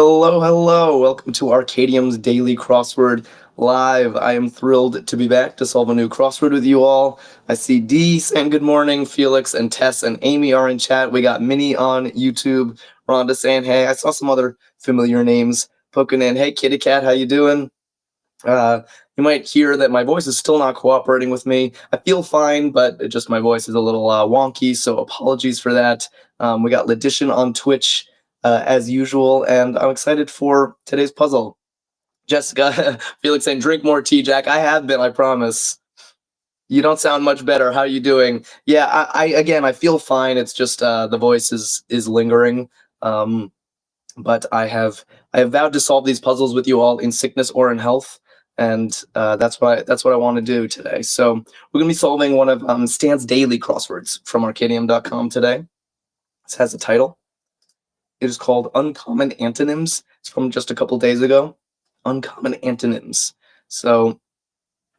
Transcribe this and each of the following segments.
Hello, hello. Welcome to Arkadium's Daily Crossword Live. I am thrilled to be back to solve a new crossword with you all. I see Dee saying good morning. Felix and Tess and Amy are in chat. We got Minnie on YouTube. Rhonda saying hey. I saw some other familiar names poking in. Hey, Kitty Cat, how you doing? You might hear that my voice is still not cooperating with me. I feel fine, but my voice is a little wonky, so apologies for that. We got Ledition on Twitch as usual, and I'm excited for today's puzzle. Jessica, Felix saying, drink more tea, Jack. I have been, I promise. You don't sound much better. How are you doing? Yeah, I feel fine. It's just the voice is lingering. But I have vowed to solve these puzzles with you all in sickness or in health, and that's what I want to do today. So we're gonna be solving one of Stan's daily crosswords from Arkadium.com today. This has a title. It is called Uncommon Antonyms. It's from just a couple days ago. Uncommon antonyms. So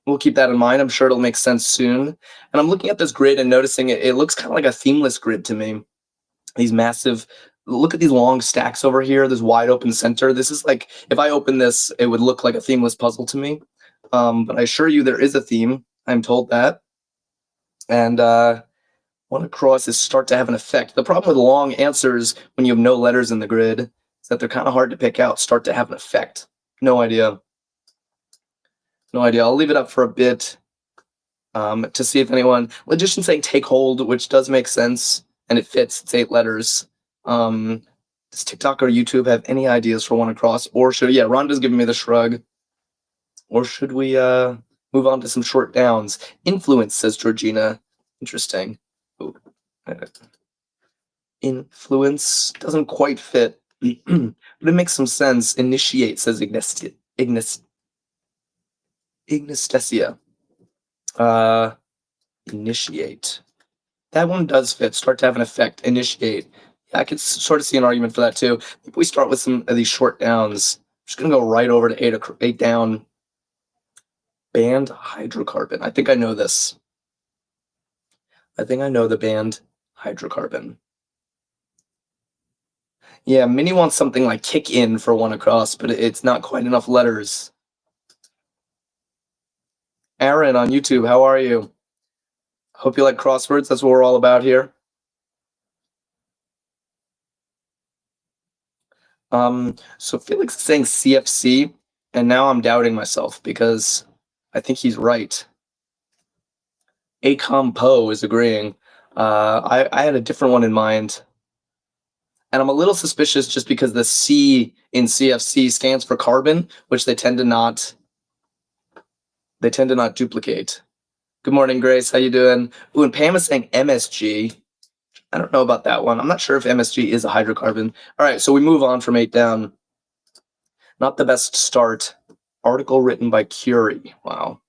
we'll keep that in mind. I'm sure it'll make sense soon. And I'm looking at this grid and noticing it looks kind of like a themeless grid to me. These massive, look at these long stacks over here, this wide open center. This is like, if I open this, it would look like a themeless puzzle to me. But I assure you there is a theme. I'm told that. And one across is start to have an effect. The problem with long answers when you have no letters in the grid is that they're kind of hard to pick out. Start to have an effect. No idea. No idea. I'll leave it up for a bit to see if anyone. Logician saying take hold, which does make sense and it fits. It's 8 letters. Does TikTok or YouTube have any ideas for one across? Or should Rhonda's giving me the shrug. Or should we move on to some short downs? Influence, says Georgina. Interesting. Ooh. Influence doesn't quite fit, but it makes some sense. Initiate, says Ignastesia. Initiate. That one does fit. Start to have an effect. Initiate. Yeah, I could sort of see an argument for that too. If we start with some of these short downs, I'm just gonna go right over to 8 down. Band hydrocarbon. I think I know this. I think I know the band hydrocarbon. Yeah, Minnie wants something like kick in for one across, but it's not quite enough letters. Aaron on YouTube, how are you? Hope you like crosswords. That's what we're all about here. So Felix is saying CFC, and now I'm doubting myself because I think he's right. Acompo is agreeing. I had a different one in mind. And I'm a little suspicious just because the C in CFC stands for carbon, which they tend to not duplicate. Good morning, Grace. How you doing? Ooh, and Pam is saying MSG. I don't know about that one. I'm not sure if MSG is a hydrocarbon. All right, so we move on from 8 down. Not the best start. Article written by Curie. Wow.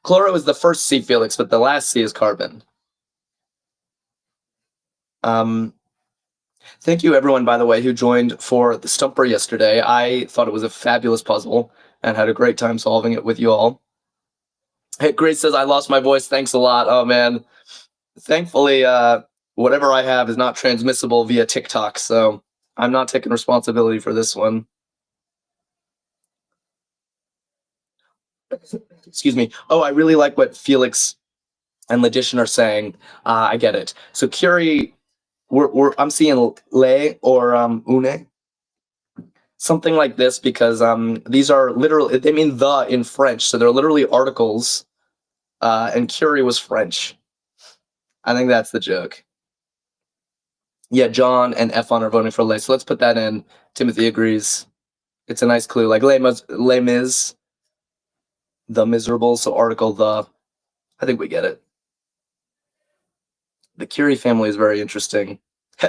Chloro is the first C, Felix, but the last C is carbon. Thank you, everyone, by the way, who joined for the Stumper yesterday. I thought it was a fabulous puzzle and had a great time solving it with you all. Hey, Grace says, I lost my voice. Thanks a lot. Oh, man. Thankfully, whatever I have is not transmissible via TikTok, so I'm not taking responsibility for this one. Excuse me. Oh, I really like what Felix and Logician are saying. I get it. So Curie, I'm seeing le or une, something like this, because these are literally, they mean the in French, so they're literally articles, and Curie was French. I think that's the joke. Yeah, John and Efon are voting for le, so let's put that in. Timothy agrees. It's a nice clue, like les mis, the miserable, so article the. I think we get it. The Curie family is very interesting.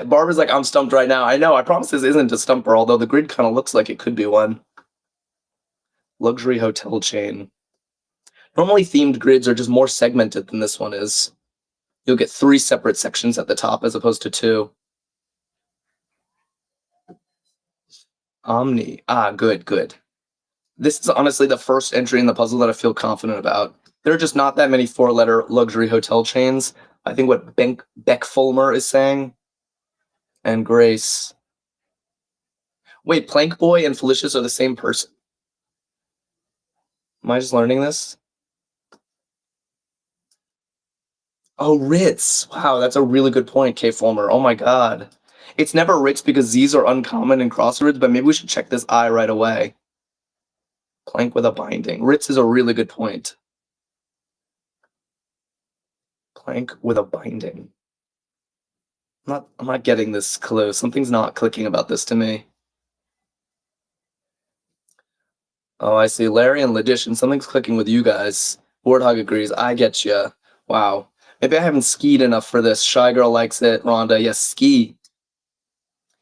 Barbara's like, I'm stumped right now. I know, I promise this isn't a stumper, although the grid kind of looks like it could be one. Luxury hotel chain. Normally themed grids are just more segmented than this one is. You'll get 3 separate sections at the top as opposed to 2. Omni. Good. This is honestly the first entry in the puzzle that I feel confident about. There are just not that many 4-letter luxury hotel chains. I think what Beck Fulmer is saying, and Grace, Wait, Plank Boy and Felicius are the same person. Am I just learning this? Oh, Ritz. Wow, that's a really good point, K. Fulmer. Oh my god. It's never Ritz because Z's are uncommon in crosswords, but maybe we should check this I right away. Plank with a binding. Ritz is a really good point. Plank with a binding. I'm not getting this clue. Something's not clicking about this to me. Oh, I see. Larry and Ledition. Something's clicking with you guys. Warthog agrees. I get you. Wow. Maybe I haven't skied enough for this. Shy Girl likes it. Rhonda, yes, ski.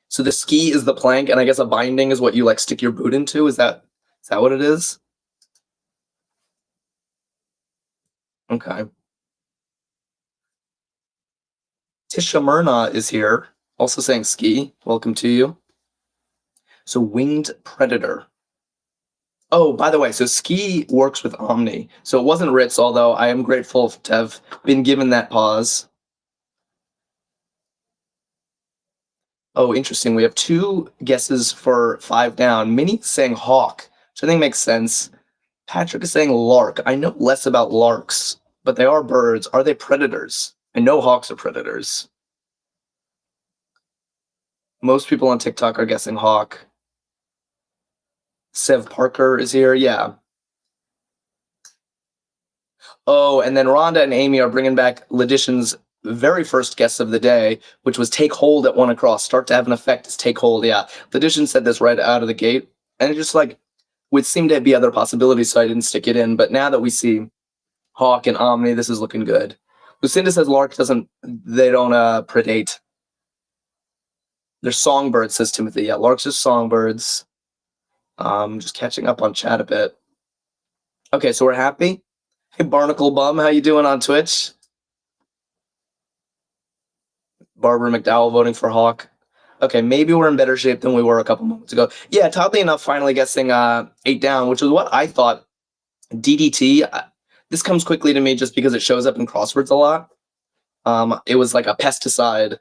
So the ski is the plank, and I guess a binding is what you like stick your boot into. Is that what it is? Okay. Tisha Myrna is here, also saying ski. Welcome to you. So winged predator. Oh, by the way, so ski works with Omni. So it wasn't Ritz, although I am grateful to have been given that pause. Oh, interesting. We have 2 guesses for 5 down. Minnie's saying hawk, which I think makes sense. Patrick is saying lark. I know less about larks, but they are birds. Are they predators? I know hawks are predators. Most people on TikTok are guessing hawk. Sev Parker is here. Yeah. Oh, and then Rhonda and Amy are bringing back Ledition's very first guess of the day, which was take hold at 1 across. Start to have an effect as take hold. Yeah. Ledition said this right out of the gate. And it just like would seem to be other possibilities, so I didn't stick it in. But now that we see hawk and Omni, this is looking good. Lucinda says lark they don't predate. They're songbirds, says Timothy. Yeah, larks are songbirds. Just catching up on chat a bit. Okay, so we're happy. Hey, Barnacle Bum, how you doing on Twitch? Barbara McDowell voting for Hawk. Okay, maybe we're in better shape than we were a couple moments ago. Yeah, oddly enough, finally guessing 8 down, which was what I thought. DDT, this comes quickly to me just because it shows up in crosswords a lot. It was like a pesticide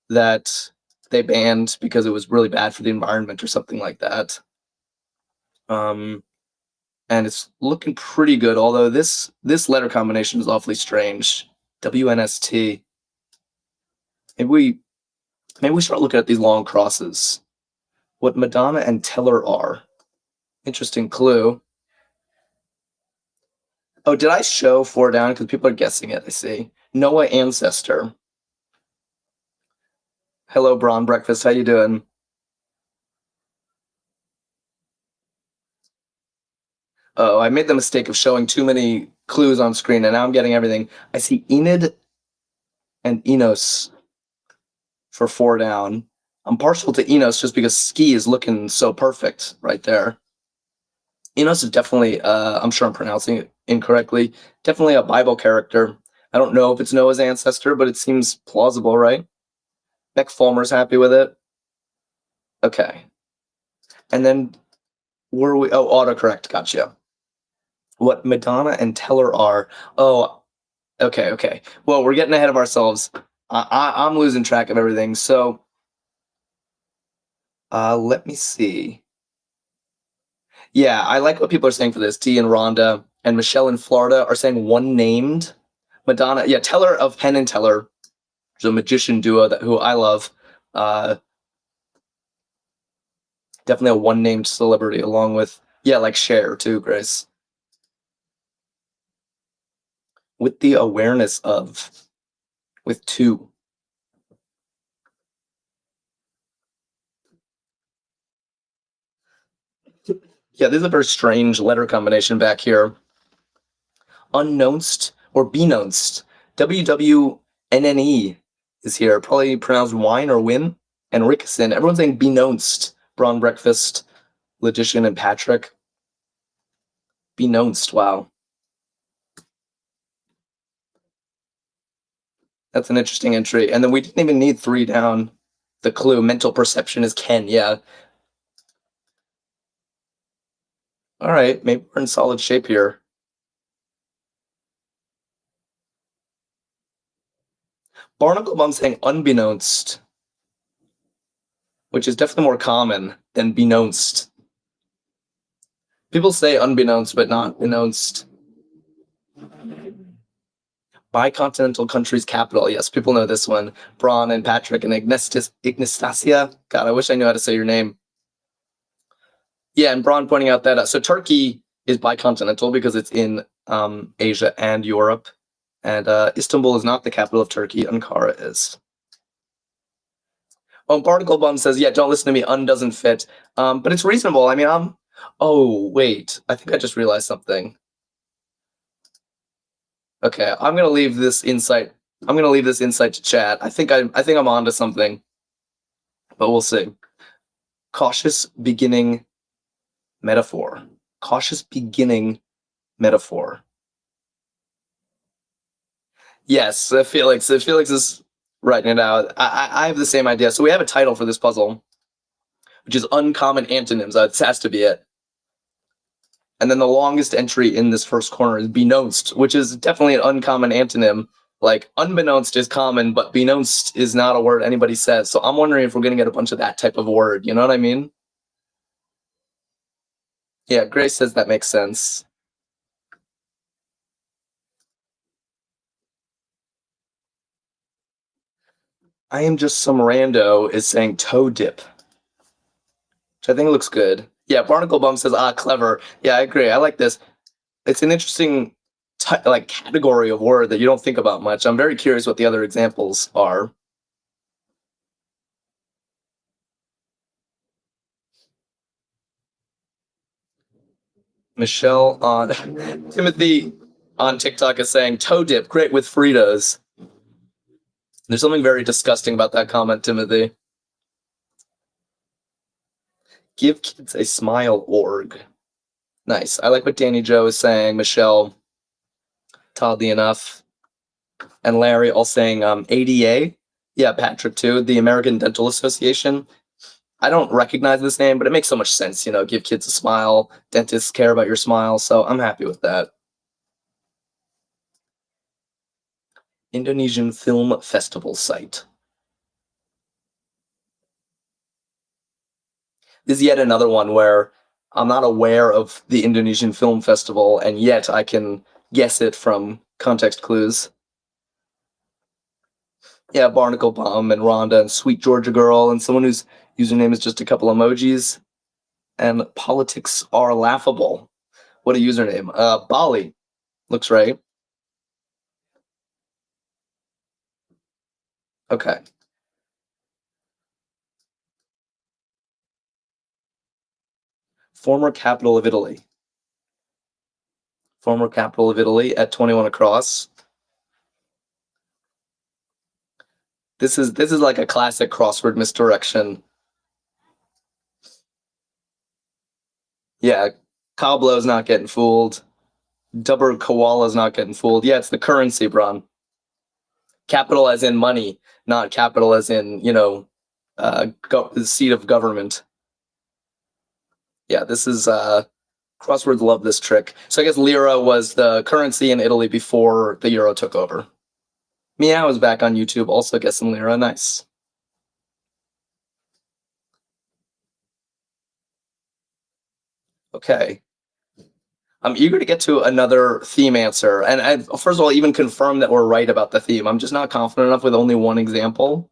that they banned because it was really bad for the environment or something like that. And it's looking pretty good, although this letter combination is awfully strange. WNST. Maybe we start looking at these long crosses. What Madonna and Teller are. Interesting clue. Oh, did I show 4 down? Because people are guessing it, I see. Noah Ancestor. Hello, Braun Breakfast. How you doing? Oh, I made the mistake of showing too many clues on screen, and now I'm getting everything. I see Enid and Enos for 4 down. I'm partial to Enos just because ski is looking so perfect right there. Enos is definitely, I'm sure I'm pronouncing it incorrectly, definitely a Bible character. I don't know if it's Noah's ancestor, but it seems plausible, right? Beck Fulmer's happy with it. Okay. And then were we? Oh, autocorrect. Gotcha. What Madonna and Teller are. Oh, okay. Well, we're getting ahead of ourselves. I'm losing track of everything. So, let me see. Yeah, I like what people are saying for this. Dee and Rhonda and Michelle in Florida are saying one named. Madonna, yeah, Teller of Penn and Teller, the magician duo who I love. Definitely a one named celebrity, along with like Cher too, Grace. With the awareness of, with 2. Yeah, this is a very strange letter combination back here. Unknownst or beknownst. WWNNE is here. Probably pronounced wine or win. And Rickson. Everyone's saying beknownst. Braun Breakfast, Logician, and Patrick. Beknownst. Wow. That's an interesting entry. And then we didn't even need 3 down. The clue, mental perception is Ken. Yeah. All right. Maybe we're in solid shape here. Barnacle Bum saying unbeknownst, which is definitely more common. than beknownst. People say unbeknownst, but not beknownst. Bicontinental country's capital. Yes, people know this one. Braun and Patrick and Ignastasia. God, I wish I knew how to say your name. Yeah, and Braun pointing out that so Turkey is bicontinental because it's in Asia and Europe, and Istanbul is not the capital of Turkey. Ankara is. Oh, Barnacle Bum says, yeah, don't listen to me. Doesn't fit. But it's reasonable. I mean, oh, wait. I think I just realized something. Okay, I'm gonna leave this insight. I'm gonna leave this insight to chat. I think I'm onto something, but we'll see. Cautious beginning metaphor. Cautious beginning metaphor. Yes, Felix is writing it out. I have the same idea. So we have a title for this puzzle, which is uncommon antonyms. That has to be it. And then the longest entry in this first corner is beknownst, which is definitely an uncommon antonym. Like, unbeknownst is common, but beknownst is not a word anybody says. So I'm wondering if we're going to get a bunch of that type of word. You know what I mean? Yeah, Grace says that makes sense. I am just some rando is saying toe dip, which I think looks good. Yeah, Barnacle Bum says, clever. Yeah, I agree. I like this. It's an interesting category of word that you don't think about much. I'm very curious what the other examples are. Michelle on Timothy on TikTok is saying toe dip, great with Fritos. There's something very disgusting about that comment, Timothy. Give kids a smile org. Nice. I like what Danny Joe is saying. Michelle, oddly enough, and Larry all saying ADA. Yeah, Patrick too. The American Dental Association. I don't recognize this name, but it makes so much sense. You know, give kids a smile. Dentists care about your smile, so I'm happy with that. Indonesian Film Festival site. This is yet another one where I'm not aware of the Indonesian Film Festival, and yet I can guess it from context clues. Yeah, Barnacle Bum and Rhonda and Sweet Georgia Girl and someone whose username is just a couple emojis. And politics are laughable. What a username. Bali. Looks right. Okay. Former capital of Italy. Former capital of Italy at 21 across. This is like a classic crossword misdirection. Yeah, Cobblo's not getting fooled. Dubber Koala's not getting fooled. Yeah, it's the currency, Bron. Capital as in money, not capital as in, the seat of government. Yeah, this is crosswords love this trick. So I guess lira was the currency in Italy before the euro took over. Meow is back on YouTube, also guessing lira. Nice. Okay. I'm eager to get to another theme answer. And first of all, even confirm that we're right about the theme. I'm just not confident enough with only one example.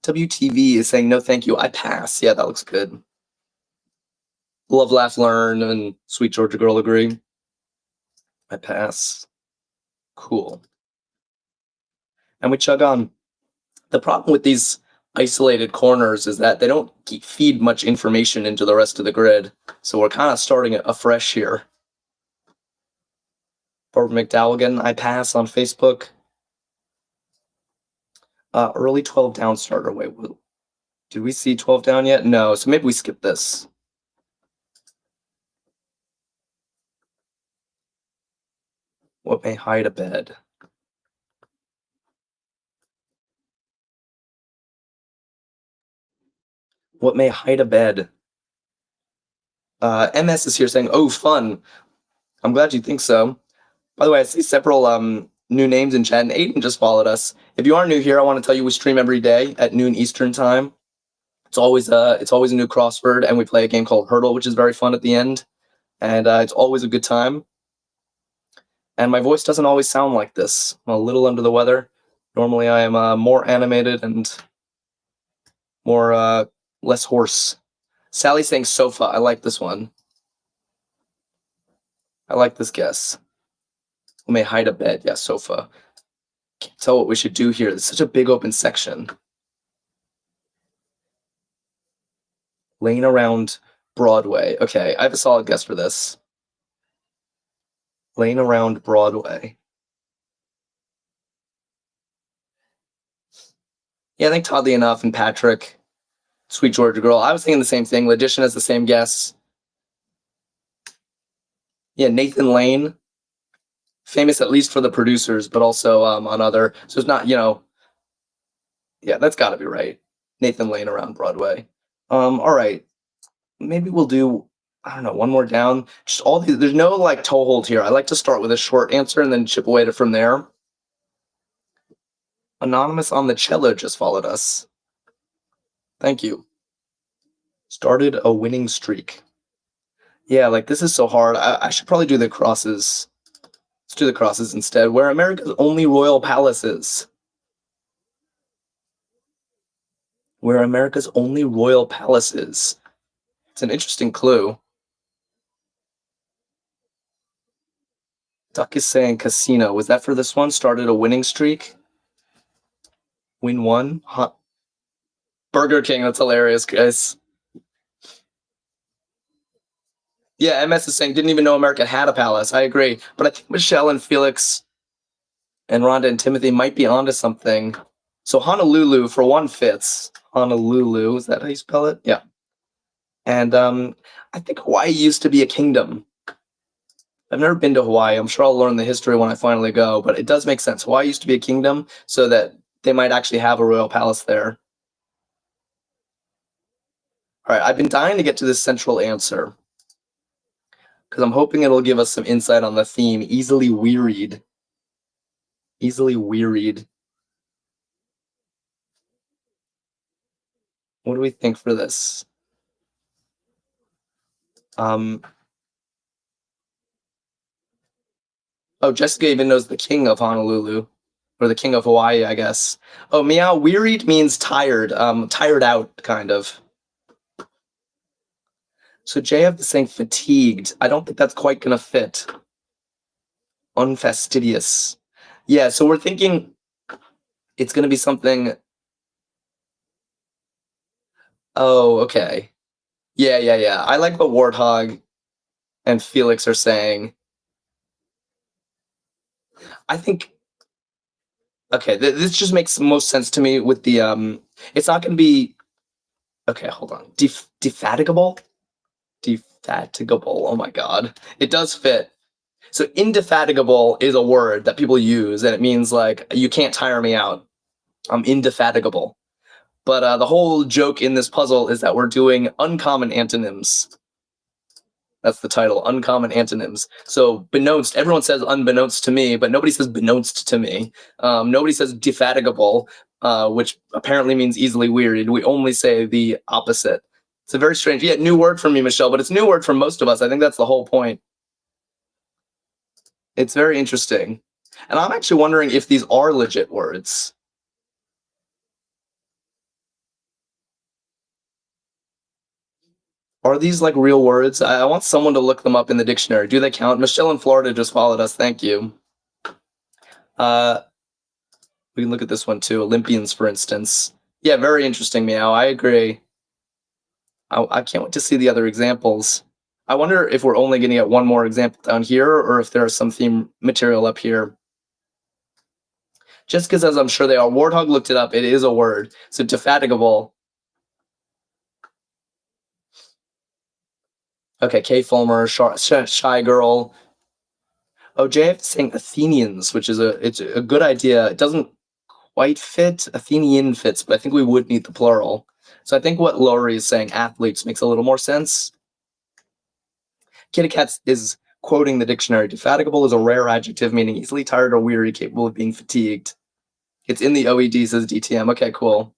WTV is saying, no, thank you. I pass. Yeah, that looks good. Love, laugh, learn, and Sweet Georgia Girl agree. I pass. Cool. And we chug on. The problem with these isolated corners is that they don't feed much information into the rest of the grid. So we're kind of starting afresh here. Barbara McDowell, I pass on Facebook. Early 12 down starter. Wait, did we see 12 down yet? No, so maybe we skip this. What may hide a bed? What may hide a bed? MS is here saying, oh, fun. I'm glad you think so. By the way, I see several new names in chat, and Aiden just followed us. If you are new here, I want to tell you we stream every day at noon Eastern time. It's always a new crossword, and we play a game called Hurdle, which is very fun at the end, and it's always a good time. And my voice doesn't always sound like this. I'm a little under the weather. Normally, I am more animated and more less hoarse. Sally's saying sofa. I like this one. I like this guess. We may hide a bed. Yeah, sofa. Can't tell what we should do here. It's such a big open section. Lane around Broadway. Okay, I have a solid guess for this. Lane around Broadway. Yeah, I think oddly enough and Patrick, Sweet Georgia Girl. I was thinking the same thing. Logician has the same guess. Yeah, Nathan Lane. Famous at least for the producers, but also on other. So it's not, yeah, that's got to be right. Nathan Lane around Broadway. All right. Maybe we'll do, I don't know, one more down. Just all these, there's no like toehold here. I like to start with a short answer and then chip away from there. Anonymous on the cello just followed us. Thank you. Started a winning streak. Yeah, like this is so hard. I should probably do the crosses. Let's do the crosses instead. Where America's only royal palace is. Where America's only royal palace is. It's an interesting clue. Duck is saying casino. Was that for this one? Started a winning streak? Win one? Huh. Burger King. That's hilarious, guys. Yeah, MS is saying didn't even know America had a palace. I agree. But I think Michelle and Felix and Rhonda and Timothy might be onto something. So Honolulu, for one, fits. Honolulu, is that how you spell it? Yeah. And I think Hawaii used to be a kingdom. I've never been to Hawaii. I'm sure I'll learn the history when I finally go, but it does make sense. Hawaii used to be a kingdom, so that they might actually have a royal palace there. All right, I've been dying to get to this central answer because I'm hoping it'll give us some insight on the theme. Easily wearied. Easily wearied. What do we think for this? Oh, Jessica even knows the king of Honolulu, or the king of Hawaii, I guess. Oh, meow. Wearied means tired. Tired out, kind of. So JF is saying fatigued. I don't think that's quite gonna fit. Unfastidious. Yeah, so we're thinking it's gonna be something. Oh, okay. Yeah. I like what Warthog and Felix are saying. I think. Okay, this just makes most sense to me with the It's not gonna be. Okay, hold on. Defatigable. Defatigable. Oh my god, it does fit. So indefatigable is a word that people use, and it means like you can't tire me out. I'm indefatigable. But the whole joke in this puzzle is that we're doing uncommon antonyms. That's the title, uncommon antonyms. So beknownst, everyone says unbeknownst to me, but nobody says beknownst to me. Nobody says defatigable, which apparently means easily wearied. We only say the opposite. It's a very strange, new word for me, Michelle, but it's a new word for most of us. I think that's the whole point. It's very interesting. And I'm actually wondering if these are legit words. Are these like real words? I want someone to look them up in the dictionary. Do they count? Michelle in Florida just followed us. Thank you. We can look at this one too. Olympians, for instance. Yeah, very interesting, Meow. I agree. I can't wait to see the other examples. I wonder if we're only going to get one more example down here or if there's some theme material up here. Just because, as I'm sure they are, Warthog looked it up. It is a word. So defatigable. Okay, Kay Fulmer, Shy Girl. Oh, JF is saying Athenians, which is it's a good idea. It doesn't quite fit. Athenian fits, but I think we would need the plural. So I think what Lori is saying, athletes, makes a little more sense. Kitty Cats is quoting the dictionary. Defatigable is a rare adjective meaning easily tired or weary, capable of being fatigued. It's in the OED, says DTM. Okay, cool.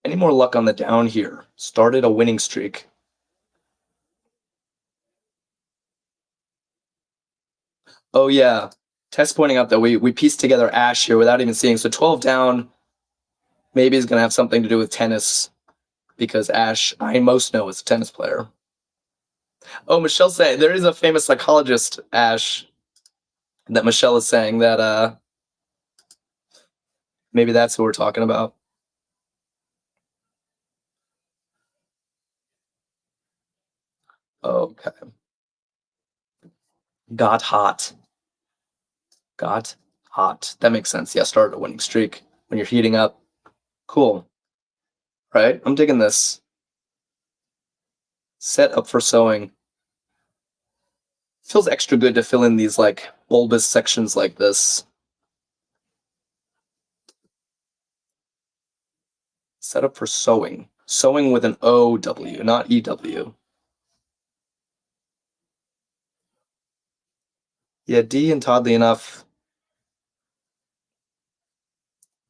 Any more luck on the down here? Started a winning streak. Oh yeah, Tess pointing out that we pieced together Ash here without even seeing. So 12 down maybe is going to have something to do with tennis, because Ash, I most know, is a tennis player. Oh, Michelle's saying there is a famous psychologist, Ash, that Michelle is saying that maybe that's who we're talking about. Okay. Got hot. Got hot. That makes sense. Yeah, started a winning streak when you're heating up. Cool. Right? I'm digging this. Set up for sewing. Feels extra good to fill in these like bulbous sections like this. Set up for sewing. Sewing with an O-W, not E-W. Yeah, D and oddly enough.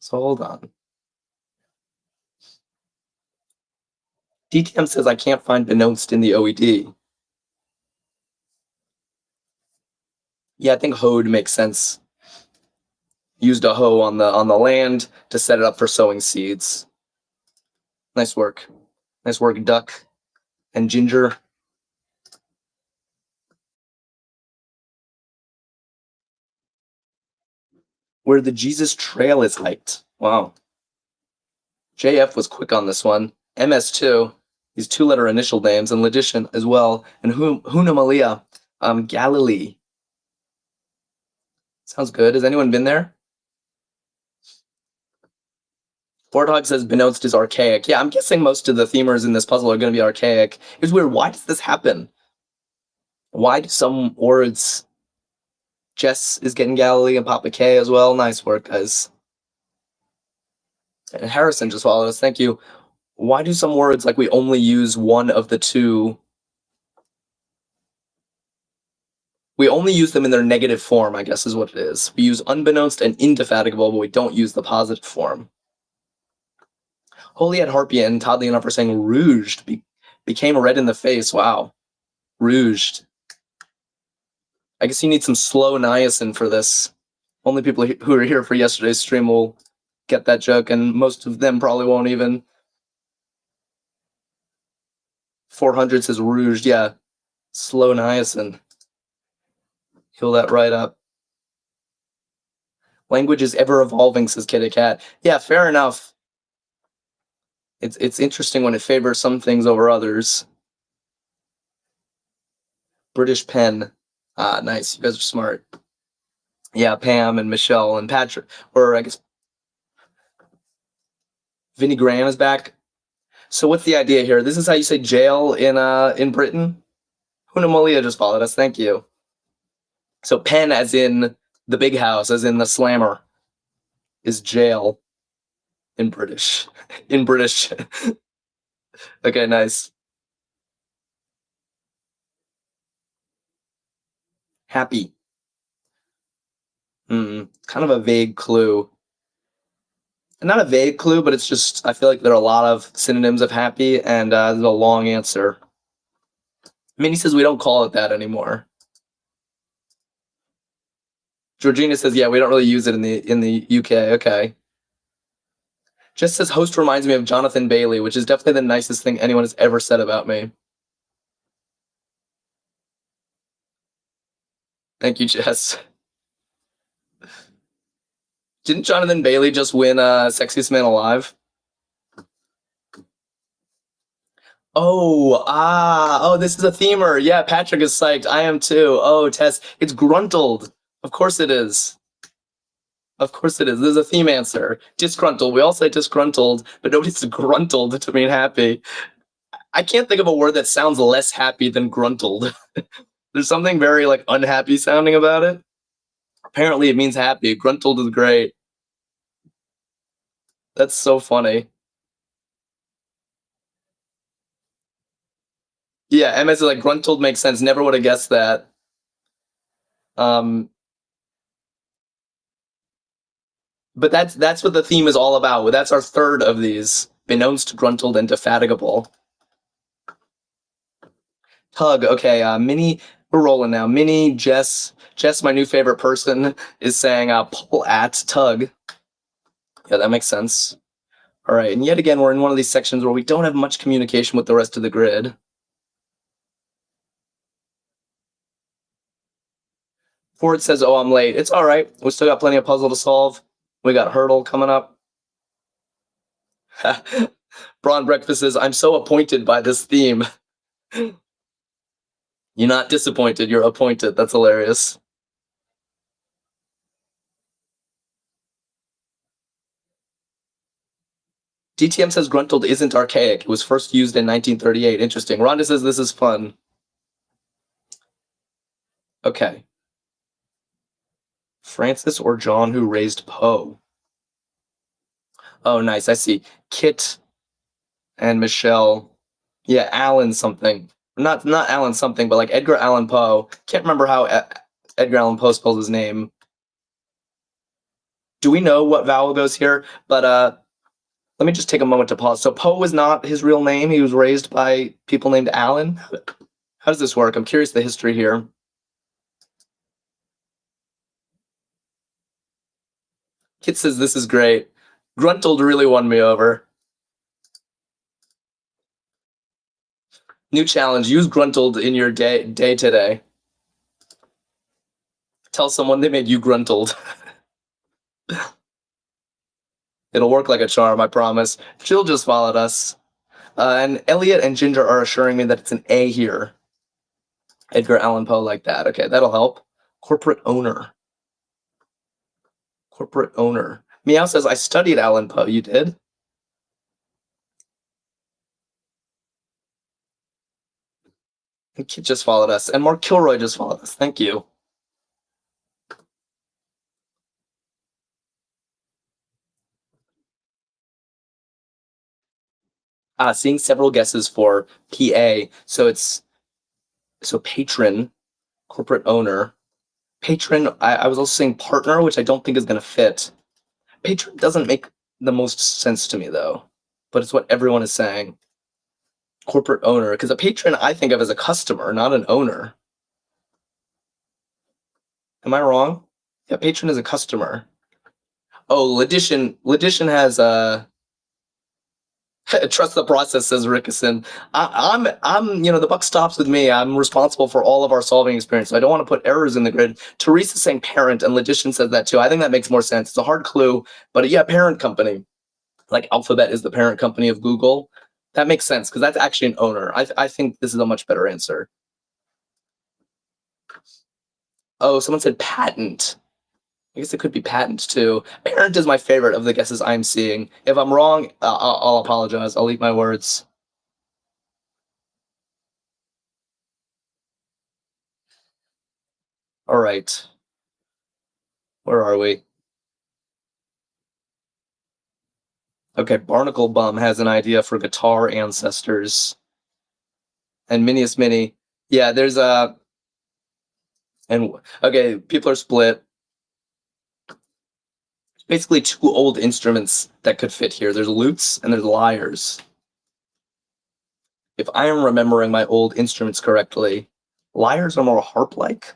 So hold on. DTM says I can't find benounced in the OED. Yeah, I think hoed makes sense. Used a hoe on the land to set it up for sowing seeds. Nice work. Nice work, Duck and Ginger. Where the Jesus Trail is hiked. Wow. JF was quick on this one. MS2, these two-letter initial names, and Ledition as well. And Hunamalia, Galilee. Sounds good. Has anyone been there? Warthog says benounced is archaic. Yeah, I'm guessing most of the themers in this puzzle are going to be archaic. It's weird. Why does this happen? Why do some words... Jess is getting Galilee and Papa K as well. Nice work, guys. And Harrison just followed us. Thank you. Why do some words, like we only use one of the two? We only use them in their negative form, I guess is what it is. We use unbeknownst and indefatigable, but we don't use the positive form. Holy at Harpia and Toddly enough are saying rouged, became red in the face. Wow. Rouged. I guess you need some slow niacin for this. Only people who are here for yesterday's stream will get that joke, and most of them probably won't even. 400 says rouged. Yeah. Slow niacin. Heal that right up. Language is ever evolving, says Kitty Cat. Yeah, fair enough. It's interesting when it favors some things over others. British pen. Ah, nice. You guys are smart. Yeah, Pam and Michelle and Patrick, or I guess Vinnie Graham is back. So what's the idea here? This is how you say jail in Britain? Huna Malia just followed us. Thank you. So pen as in the big house, as in the slammer, is jail in British. In British. Okay, nice. Happy. Kind of a vague clue. Not a vague clue, but it's just, I feel like there are a lot of synonyms of happy, and there's a long answer. Minnie says we don't call it that anymore. Georgina says, yeah, we don't really use it in the UK. Okay. Just says host reminds me of Jonathan Bailey, which is definitely the nicest thing anyone has ever said about me. Thank you, Jess. Didn't Jonathan Bailey just win Sexiest Man Alive? Oh, this is a themer. Yeah, Patrick is psyched. I am too. Oh, Tess, it's gruntled. Of course it is. Of course it is. There's a theme answer. Disgruntled. We all say disgruntled, but nobody's gruntled to mean happy. I can't think of a word that sounds less happy than gruntled. There's something very like unhappy sounding about it. Apparently it means happy. Gruntled is great. That's so funny. Yeah, MS is like gruntled makes sense. Never would have guessed that. But that's what the theme is all about. That's our third of these. Beknownst, gruntled, and defatigable. Tug, okay, Minnie, we're rolling now. Minnie, Jess, my new favorite person, is saying pull at Tug. Yeah, that makes sense. All right, and yet again, we're in one of these sections where we don't have much communication with the rest of the grid. Ford says, oh, I'm late. It's all right. We still got plenty of puzzle to solve. We got Hurdle coming up. Braun Breakfast says, I'm so appointed by this theme. You're not disappointed, you're appointed. That's hilarious. DTM says gruntled isn't archaic. It was first used in 1938. Interesting. Rhonda says this is fun. Okay. Francis or John who raised Poe? Oh, nice. I see. Kit and Michelle. Yeah, Allen something. Not Allen something, but like Edgar Allan Poe. Can't remember how Edgar Allan Poe spelled his name. Do we know what vowel goes here? But let me just take a moment to pause. So Poe was not his real name. He was raised by people named Allen. How does this work? I'm curious the history here. Kit says this is great. Gruntled really won me over. New challenge, use gruntled in your day today. Tell someone they made you gruntled. It'll work like a charm, I promise. Jill just followed us. And Elliot and Ginger are assuring me that it's an A here. Edgar Allan Poe like that. Okay, that'll help. Corporate owner. Corporate owner. Meow says, I studied Allan Poe. You did? And Kit just followed us. And Mark Kilroy just followed us. Thank you. Seeing several guesses for PA. So patron, corporate owner. Patron, I was also saying partner, which I don't think is going to fit. Patron doesn't make the most sense to me, though. But it's what everyone is saying. Corporate owner. Because a patron I think of as a customer, not an owner. Am I wrong? Yeah, patron is a customer. Oh, Ledition has trust the process, says Rickison. I'm the buck stops with me. I'm responsible for all of our solving experience. So I don't want to put errors in the grid. Teresa's saying parent, and Ledition says that too. I think that makes more sense. It's a hard clue, but yeah, parent company. Like Alphabet is the parent company of Google. That makes sense because that's actually an owner. I think this is a much better answer. Oh, someone said patent. I guess it could be patent too. Parent is my favorite of the guesses I'm seeing. If I'm wrong, I'll apologize. I'll eat my words. All right. Where are we? Okay, Barnacle Bum has an idea for guitar ancestors. And Minius Mini. Yeah, there's a... And, okay, people are split. Basically two old instruments that could fit here. There's lutes and there's lyres. If I am remembering my old instruments correctly, lyres are more harp-like.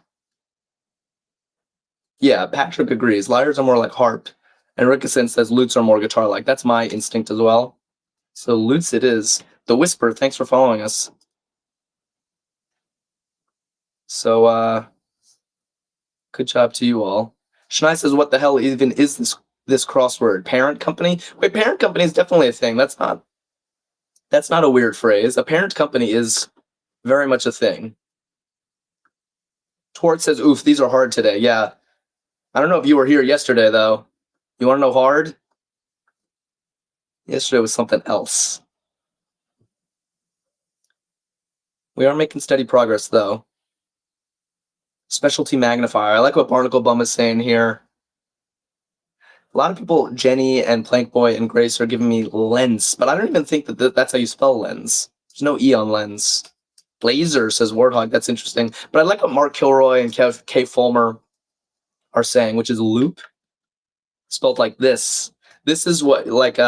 Yeah, Patrick agrees. Lyres are more like harp. And Rickison says lutes are more guitar-like. That's my instinct as well. So lutes it is. The Whisper, thanks for following us. So, good job to you all. Shania says, what the hell even is this crossword? Parent company? Wait, parent company is definitely a thing. That's not a weird phrase. A parent company is very much a thing. Tort says, oof, these are hard today. Yeah. I don't know if you were here yesterday, though. You want to know hard? Yesterday was something else. We are making steady progress, though. Specialty magnifier. I like what Barnacle Bum is saying here. A lot of people, Jenny and Plank Boy and Grace, are giving me lens, but I don't even think that that's how you spell lens. There's no E on lens. Blazer, says Warthog. That's interesting. But I like what Mark Kilroy and K. Fulmer are saying, which is loop, spelled like this. This is what, like,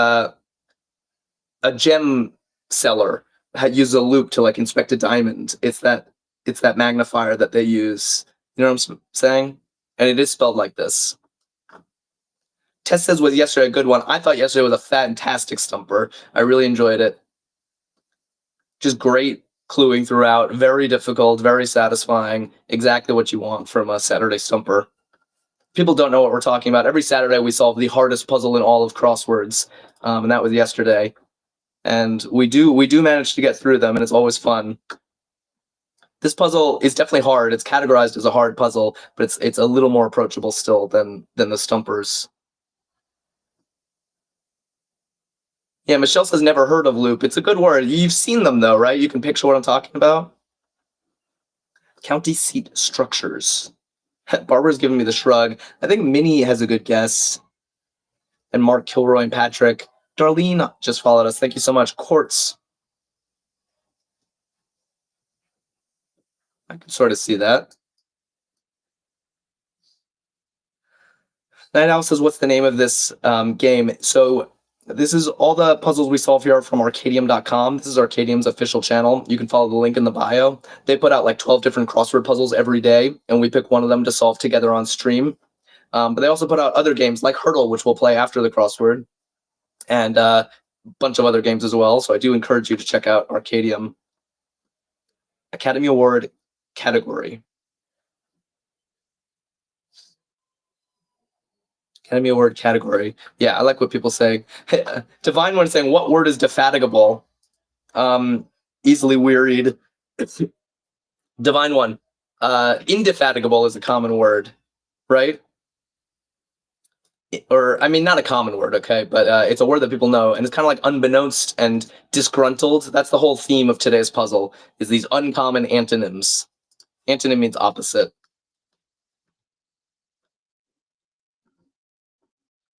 a gem seller had used a loop to like inspect a diamond. It's that magnifier that they use. You know what I'm saying? And it is spelled like this. Tess says, was yesterday a good one? I thought yesterday was a fantastic stumper. I really enjoyed it. Just great cluing throughout. Very difficult, very satisfying. Exactly what you want from a Saturday stumper. People don't know what we're talking about. Every Saturday we solve the hardest puzzle in all of crosswords, and that was yesterday. And we do manage to get through them, and it's always fun. This puzzle is definitely hard. It's categorized as a hard puzzle, but it's a little more approachable still than the stumpers. Yeah, Michelle says never heard of loop. It's a good word. You've seen them though, right? You can picture what I'm talking about. County seat structures. Barbara's giving me the shrug. I think Minnie has a good guess. And Mark, Kilroy, and Patrick. Darlene just followed us. Thank you so much. Courts. I can sort of see that. Night Owl says, what's the name of this game? So this is all the puzzles we solve here are from Arkadium.com. This is Arkadium's official channel. You can follow the link in the bio. They put out like 12 different crossword puzzles every day, and we pick one of them to solve together on stream. But they also put out other games like Hurdle, which we'll play after the crossword, and a bunch of other games as well. So I do encourage you to check out Arkadium. Academy Award category. Academy Award category. Yeah, I like what people say. Divine One saying, what word is defatigable? Easily wearied. Divine One. Indefatigable is a common word, right? Or, I mean, not a common word, okay, but it's a word that people know, and it's kind of like unbeknownst and disgruntled. That's the whole theme of today's puzzle, is these uncommon antonyms. Antonym means opposite.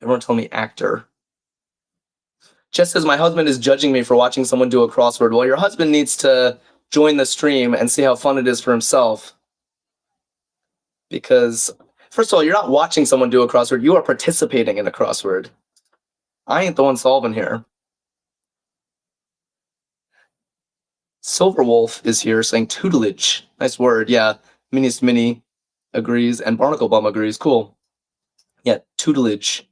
Everyone told me actor. Jess says, my husband is judging me for watching someone do a crossword. Well, your husband needs to join the stream and see how fun it is for himself. Because, first of all, you're not watching someone do a crossword. You are participating in a crossword. I ain't the one solving here. Silverwolf is here saying tutelage. Nice word. Yeah. Miniest Mini agrees, and Barnacle Bum agrees. Cool. Yeah, tutelage.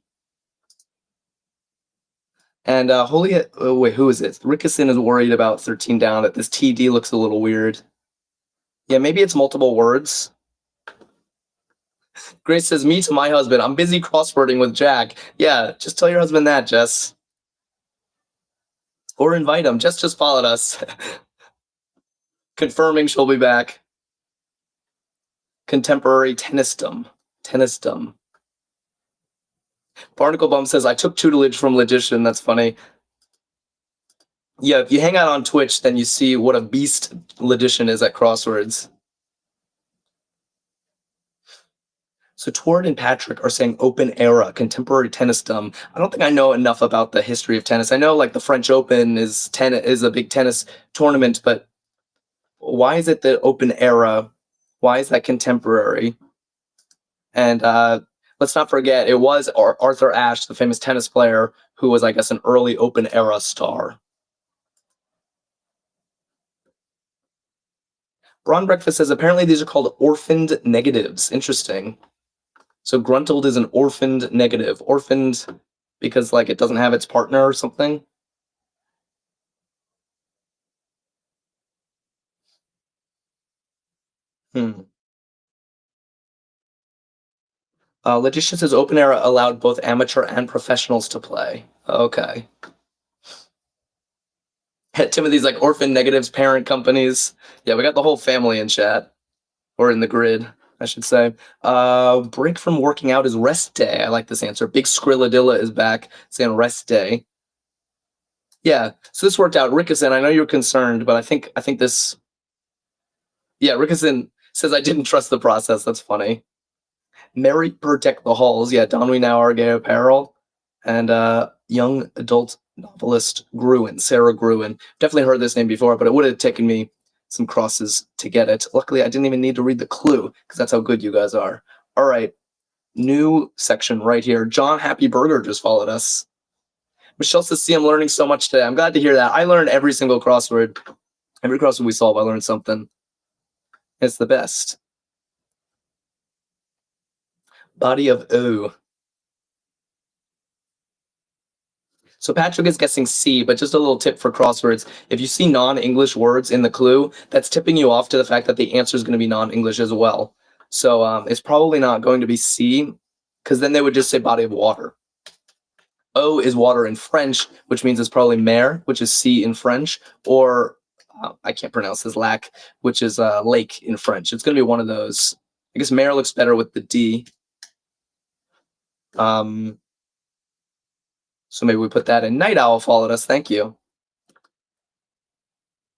And wait, who is it? Rickerson is worried about 13 down that this TD looks a little weird. Yeah, maybe it's multiple words. Grace says, me to my husband. I'm busy crosswording with Jack. Yeah, just tell your husband that, Jess. Or invite him. Jess just followed us. Confirming she'll be back. Contemporary tennisdom. Tennisdom. Barnacle Bum says, I took tutelage from Logician. That's funny. Yeah, if you hang out on Twitch, then you see what a beast Logician is at crosswords. So Tord and Patrick are saying open era, contemporary tennisdom. I don't think I know enough about the history of tennis. I know like the French Open is a big tennis tournament, but why is it the open era? Why is that contemporary? And let's not forget, it was Arthur Ashe, the famous tennis player, who was, I guess, an early open era star. Braun Breakfast says, apparently these are called orphaned negatives. Interesting. So gruntled is an orphaned negative. Orphaned because, like, it doesn't have its partner or something. Letitia says open era allowed both amateur and professionals to play. Okay. Timothy's like orphan negatives, parent companies. Yeah, we got the whole family in chat. Or in the grid, I should say. Break from working out is rest day. I like this answer. Big Skrilladilla is back saying rest day. Yeah, so this worked out. Rickerson, I know you're concerned, but I think this. Yeah, Rickerson says I didn't trust the process. That's funny. Mary Protect the Halls. Yeah, Don We Now Are Gay Apparel. And young adult novelist Gruen, Sarah Gruen. Definitely heard this name before, but it would have taken me some crosses to get it. Luckily, I didn't even need to read the clue, because that's how good you guys are. All right, new section right here. John Happy Burger just followed us. Michelle says, see, I'm learning so much today. I'm glad to hear that. I learn every single crossword. Every crossword we solve, I learn something. It's the best. Body of O. So Patrick is guessing C, but just a little tip for crosswords. If you see non-English words in the clue, that's tipping you off to the fact that the answer is going to be non-English as well. So it's probably not going to be C, because then they would just say body of water. O is water in French, which means it's probably mer, which is sea in French, or I can't pronounce this, lac, which is lake in French. It's going to be one of those. I guess mer looks better with the D. So maybe we put that in. Night Owl followed us. Thank you.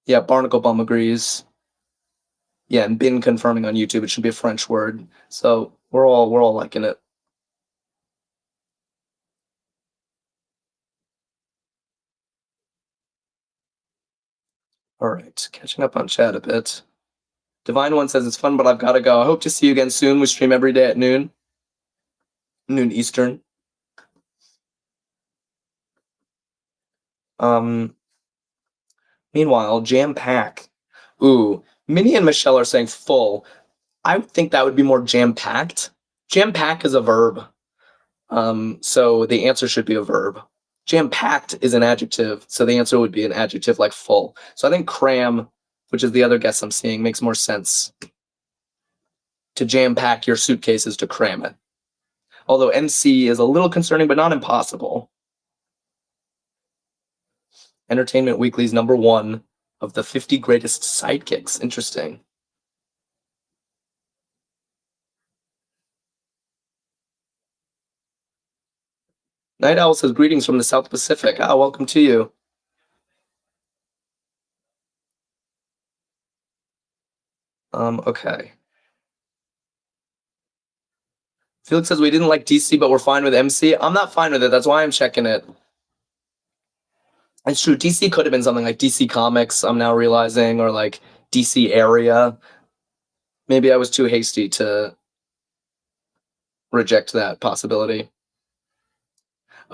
Yeah, Barnacle Bum agrees. Yeah, and bin confirming on YouTube. It should be a French word. So we're all liking it. All right, catching up on chat a bit. Divine One says it's fun, but I've got to go. I hope to see you again soon. We stream every day at noon Eastern. Meanwhile, Jam Pack. Ooh, Minnie and Michelle are saying full. I would think that would be more jam packed. Jam pack is a verb. So the answer should be a verb. Jam packed is an adjective, so the answer would be an adjective like full. So I think cram, which is the other guess I'm seeing, makes more sense. To jam pack your suitcase is to cram it. Although MC is a little concerning, but not impossible. Entertainment Weekly's #1 of the 50 greatest sidekicks. Interesting. Night Owl says, greetings from the South Pacific. Welcome to you. Okay. Felix says we didn't like DC, but we're fine with MC. I'm not fine with it. That's why I'm checking it. It's true. DC could have been something like DC Comics, I'm now realizing, or like DC Area. Maybe I was too hasty to reject that possibility.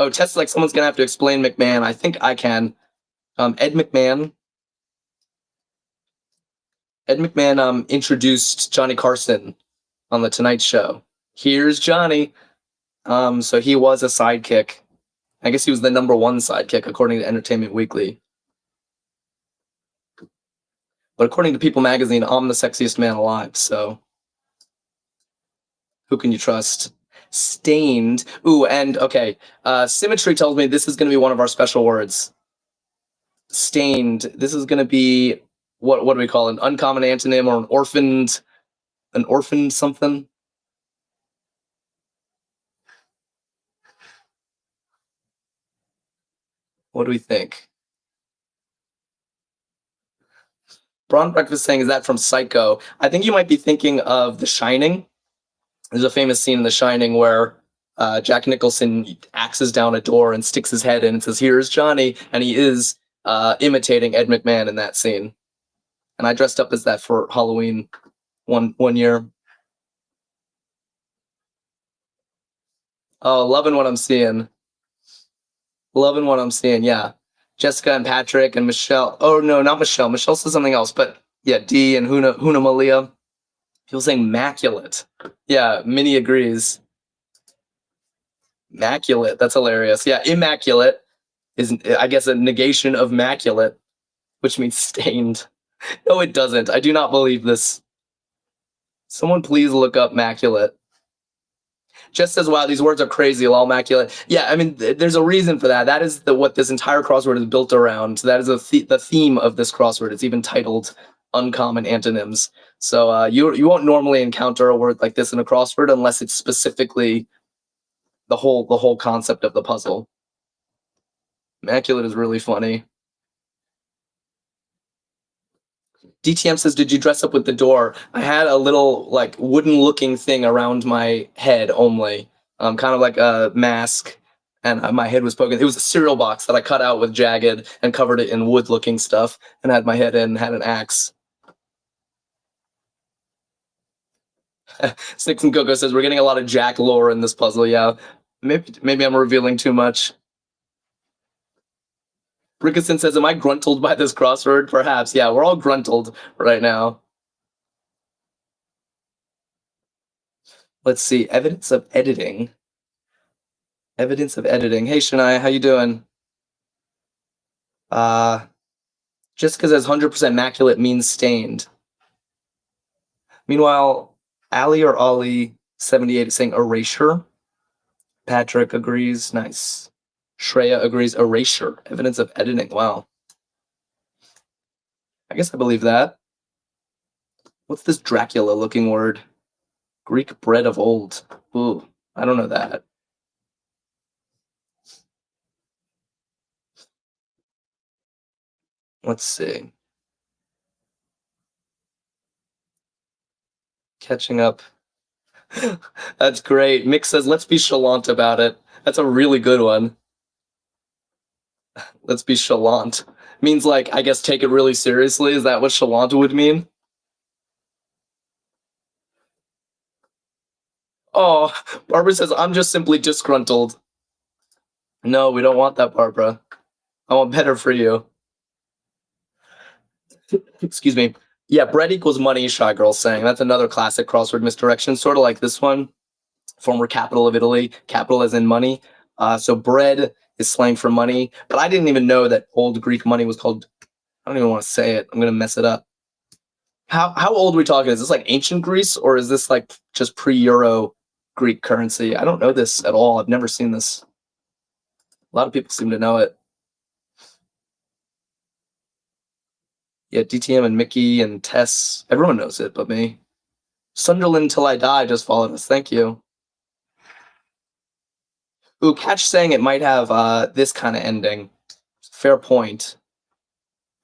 Oh, Tess, like someone's going to have to explain McMahon. I think I can. Ed McMahon. Ed McMahon introduced Johnny Carson on The Tonight Show. Here's Johnny. So he was a sidekick. I guess he was the #1 sidekick, according to Entertainment Weekly. But according to People Magazine, I'm the sexiest man alive, so who can you trust? Stained. Ooh, and okay. Symmetry tells me this is going to be one of our special words. Stained. This is going to be, what do we call it? An uncommon antonym or an orphaned something? What do we think? Braun Breakfast saying, is that from Psycho? I think you might be thinking of The Shining. There's a famous scene in The Shining where Jack Nicholson axes down a door and sticks his head in and says, here's Johnny. And he is imitating Ed McMahon in that scene. And I dressed up as that for Halloween one year. Oh, loving what I'm seeing. Loving what I'm seeing, yeah. Jessica and Patrick and Michelle. Oh, no, not Michelle. Michelle says something else, but yeah, D and Huna Malia. People saying immaculate. Yeah, Minnie agrees. Immaculate. That's hilarious. Yeah, immaculate is, I guess, a negation of maculate, which means stained. No, it doesn't. I do not believe this. Someone please look up maculate. Just says, wow, these words are crazy, lol, maculate. Yeah, I mean, there's a reason for that. That is what this entire crossword is built around. That is the theme of this crossword. It's even titled Uncommon Antonyms. So you won't normally encounter a word like this in a crossword unless it's specifically the whole concept of the puzzle. Immaculate is really funny. DTM says, did you dress up with the door? I had a little like wooden looking thing around my head only, kind of like a mask, and my head was poking. It was a cereal box that I cut out with jagged and covered it in wood looking stuff and had my head in, had an axe. Six and Coco says, we're getting a lot of Jack lore in this puzzle. Yeah, maybe I'm revealing too much. Rickerson says, am I gruntled by this crossword? Perhaps. Yeah, we're all gruntled right now. Let's see. Evidence of editing. Evidence of editing. Hey, Shania, how you doing? Just because it's 100% immaculate means stained. Meanwhile, Ali or Ollie 78 is saying erasure. Patrick agrees. Nice. Shreya agrees. Erasure. Evidence of editing. Wow. I guess I believe that. What's this Dracula-looking word? Greek bread of old. Ooh, I don't know that. Let's see. Catching up. That's great. Mick says, let's be chalant about it. That's a really good one. Let's be chalant. Means like, I guess, take it really seriously. Is that what chalant would mean? Oh, Barbara says, I'm just simply disgruntled. No, we don't want that, Barbara. I want better for you. Excuse me. Yeah, bread equals money, Shy Girl saying. That's another classic crossword misdirection, sort of like this one. Former capital of Italy, capital as in money. So bread is slang for money, but I didn't even know that old Greek money was called, I don't even want to say it. I'm going to mess it up. How old are we talking? Is this like ancient Greece or is this like just pre-Euro Greek currency? I don't know this at all. I've never seen this. A lot of people seem to know it. Yeah, DTM and Mickey and Tess, everyone knows it but me. Sunderland Till I Die just followed us. Thank you. Ooh, Catch saying it might have this kind of ending. Fair point.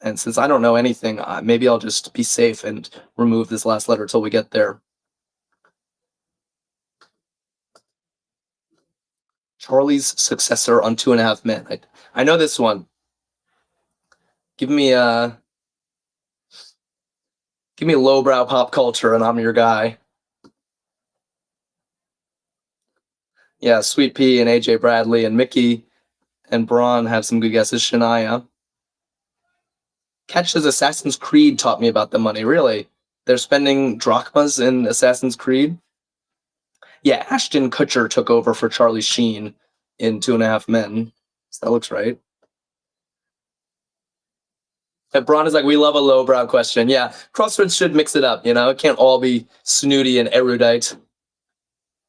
And since I don't know anything, maybe I'll just be safe and remove this last letter till we get there. Charlie's successor on 2.5 Men. I know this one. Give me lowbrow pop culture and I'm your guy. Yeah, Sweet Pea and AJ Bradley and Mickey and Braun have some good guesses. Shania. Catch says Assassin's Creed taught me about the money. Really? They're spending drachmas in Assassin's Creed? Yeah, Ashton Kutcher took over for Charlie Sheen in 2.5 Men. So that looks right. And Braun is like, we love a lowbrow question. Yeah, crosswords should mix it up, you know? It can't all be snooty and erudite.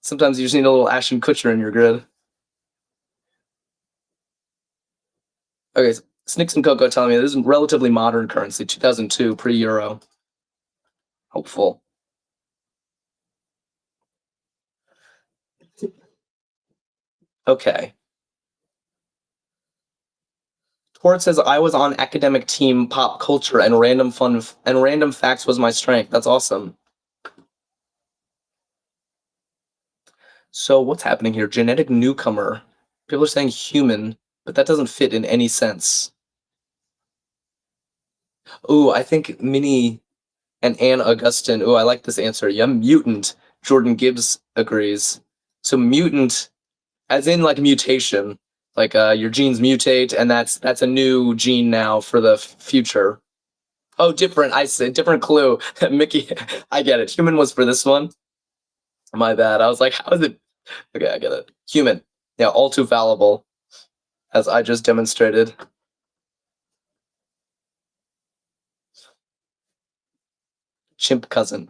Sometimes you just need a little Ashton Kutcher in your grid. Okay, so Snicks and Coco telling me this is relatively modern currency, 2002, pre-Euro. Hopeful. Okay. Tort says I was on academic team pop culture and random facts was my strength. That's awesome. So what's happening here? Genetic newcomer. People are saying human, but that doesn't fit in any sense. Ooh, I think Minnie and Anne Augustine. Ooh, I like this answer. Yeah, mutant. Jordan Gibbs agrees. So mutant, as in like mutation, like your genes mutate, and that's a new gene now for the future. Oh, different. I see. Different clue. Mickey, I get it. Human was for this one. My bad. I was like, how is it? Okay, I get it. Human. Yeah, all too fallible, as I just demonstrated. Chimp cousin.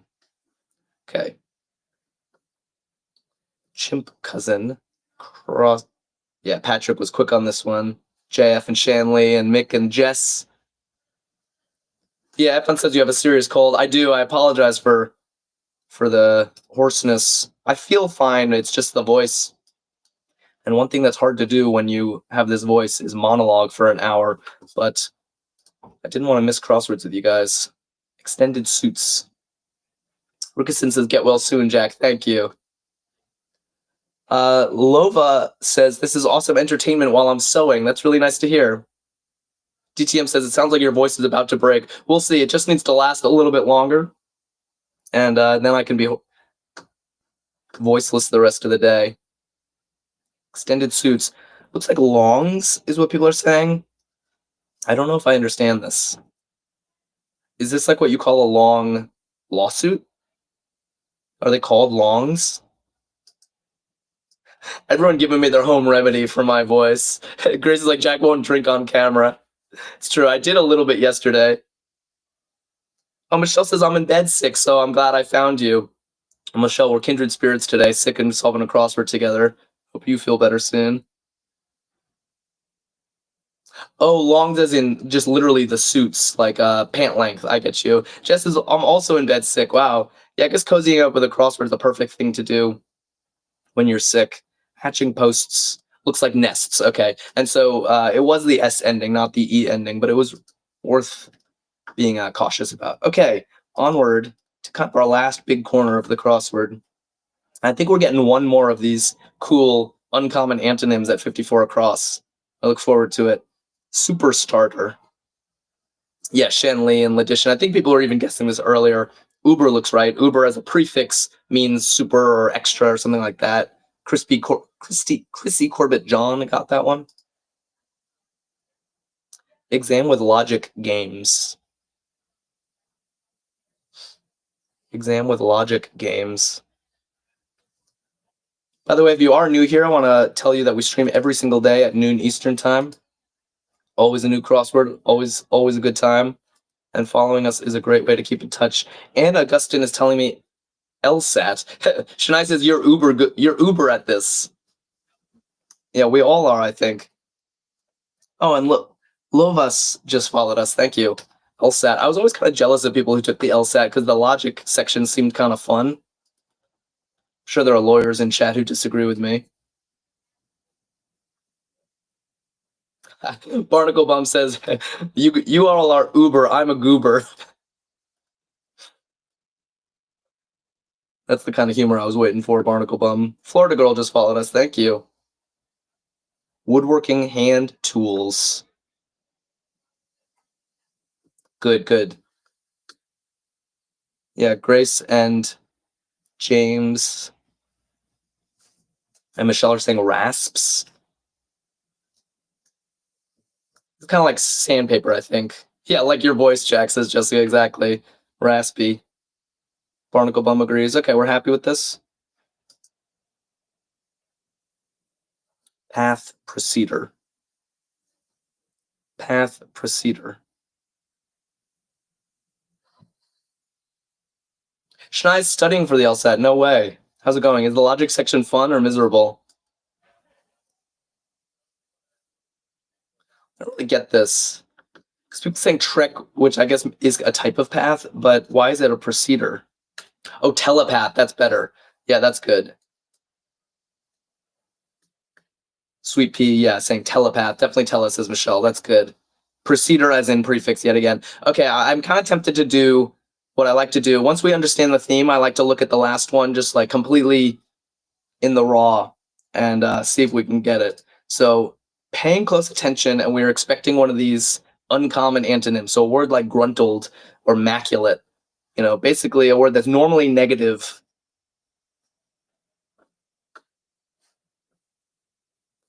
Okay. Chimp cousin. Cross. Yeah, Patrick was quick on this one. JF and Shanley and Mick and Jess. Yeah, F1 says you have a serious cold. I do. I apologize for the hoarseness. I feel fine. It's just the voice. And one thing that's hard to do when you have this voice is monologue for an hour. But I didn't want to miss crosswords with you guys. Extended suits. Rickerson says, get well soon, Jack. Thank you. Lova says, this is awesome entertainment while I'm sewing. That's really nice to hear. DTM says, it sounds like your voice is about to break. We'll see. It just needs to last a little bit longer. And then I can be voiceless the rest of the day. Extended suits. Looks like longs is what people are saying. I don't know if I understand this. Is this like what you call a long lawsuit? Are they called longs? Everyone giving me their home remedy for my voice. Grace is like, Jack won't drink on camera. It's true. I did a little bit yesterday. Oh, Michelle says I'm in bed sick, so I'm glad I found you. Michelle, we're kindred spirits today, sick and solving a crossword together. Hope you feel better soon. Oh, longs as in just literally the suits, like pant length. I get you. Jess says I'm also in bed sick. Wow. Yeah, I guess cozying up with a crossword is the perfect thing to do when you're sick. Hatching posts looks like nests. Okay, and so it was the S ending, not the E ending, but it was worth being cautious about. Okay, onward to kind of our last big corner of the crossword. I think we're getting one more of these cool uncommon antonyms at 54 across. I look forward to it. Super starter. Yeah, Shenli and Ledition. I think people were even guessing this earlier. Uber looks right. Uber as a prefix means super or extra or something like that. Chrissy Corbett John got that one. Exam with logic games. Exam with logic games. By the way, if you are new here, I want to tell you that we stream every single day at noon Eastern time. Always a new crossword, always a good time. And following us is a great way to keep in touch. And Augustine is telling me LSAT. Shania says you're Uber at this. Yeah, we all are, I think. Oh, and look, Lovas just followed us. Thank you. LSAT. I was always kind of jealous of people who took the LSAT because the logic section seemed kind of fun. I'm sure there are lawyers in chat who disagree with me. Barnacle Bum says, "You all are Uber. I'm a goober." That's the kind of humor I was waiting for, Barnacle Bum. Florida Girl just followed us. Thank you. Woodworking hand tools. Good. Yeah, Grace and James and Michelle are saying rasps. It's kind of like sandpaper, I think. Yeah, like your voice, Jack, says Jessica, exactly. Raspy. Barnacle Bum agrees. Okay, we're happy with this. Path Proceeder. Path Proceeder. Shania's studying for the LSAT. No way. How's it going? Is the logic section fun or miserable? I don't really get this. Because people saying trek, which I guess is a type of path, but why is it a proceeder? Oh, telepath. That's better. Yeah, that's good. Sweet Pea, yeah, saying telepath. Definitely tell us, says Michelle. That's good. Proceeder as in prefix yet again. Okay, I'm kind of tempted to do what I like to do. Once we understand the theme, I like to look at the last one just like completely in the raw and see if we can get it. So paying close attention, and we're expecting one of these uncommon antonyms. So a word like gruntled or maculate, basically a word that's normally negative.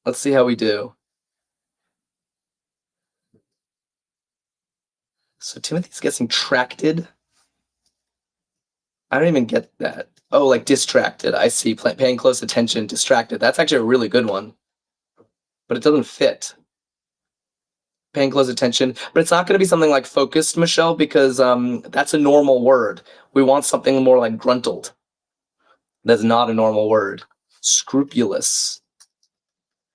Let's see how we do. So Timothy's guessing tracted. I don't even get that. Oh, like distracted. I see. Paying close attention, distracted. That's actually a really good one. But it doesn't fit. Paying close attention. But it's not going to be something like focused, Michelle, because that's a normal word. We want something more like gruntled. That's not a normal word. Scrupulous.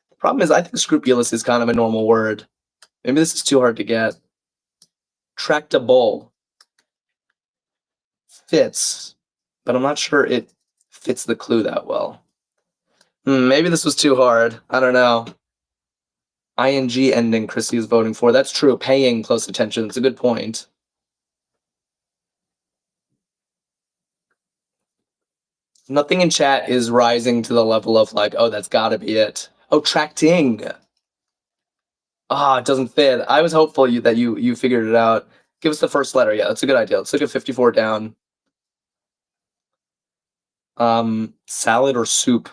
The problem is, I think scrupulous is kind of a normal word. Maybe this is too hard to get. Tractable. Fits. But I'm not sure it fits the clue that well. Maybe this was too hard. I don't know. ING ending Chrissy is voting for. That's true. Paying close attention. It's a good point. Nothing in chat is rising to the level of like, oh, that's got to be it. Oh, tracting. It doesn't fit. I was hopeful that you figured it out. Give us the first letter. Yeah, that's a good idea. Let's look at 54 down. Salad or soup.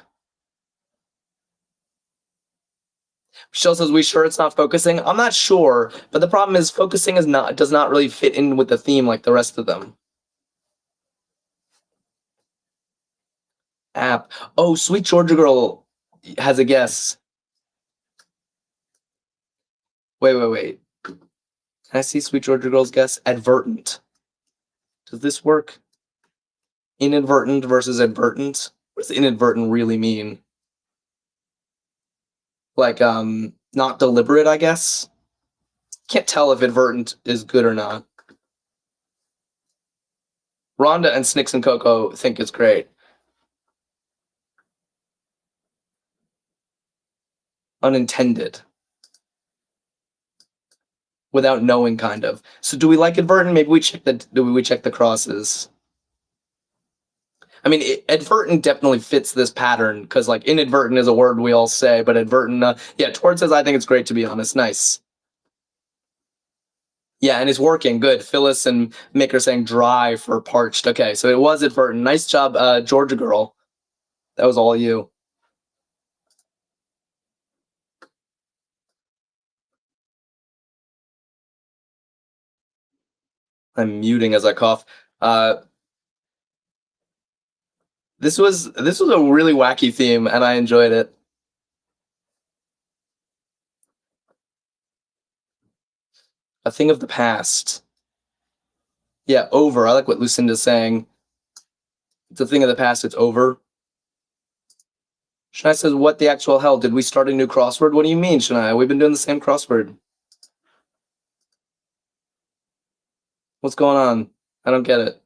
Michelle says, we sure it's not focusing? I'm not sure, but the problem is focusing does not really fit in with the theme like the rest of them. App. Oh, Sweet Georgia Girl has a guess. Wait. Can I see Sweet Georgia Girl's guess? Advertent. Does this work? Inadvertent versus advertent? What does inadvertent really mean? Like, not deliberate, I guess? Can't tell if advertent is good or not. Rhonda and Snicks and Coco think it's great. Unintended. Without knowing, kind of. So do we like advertent? Maybe we check the crosses. I mean, advertent definitely fits this pattern because, like, inadvertent is a word we all say, but advertent, yeah, Tord says, I think it's great, to be honest. Nice. Yeah, and it's working. Good. Phyllis and Mick are saying dry for parched. Okay, so it was advertent. Nice job, Georgia Girl. That was all you. I'm muting as I cough. This was a really wacky theme, and I enjoyed it. A thing of the past. Yeah, over. I like what Lucinda's saying. It's a thing of the past. It's over. Shania says, what the actual hell? Did we start a new crossword? What do you mean, Shania? We've been doing the same crossword. What's going on? I don't get it.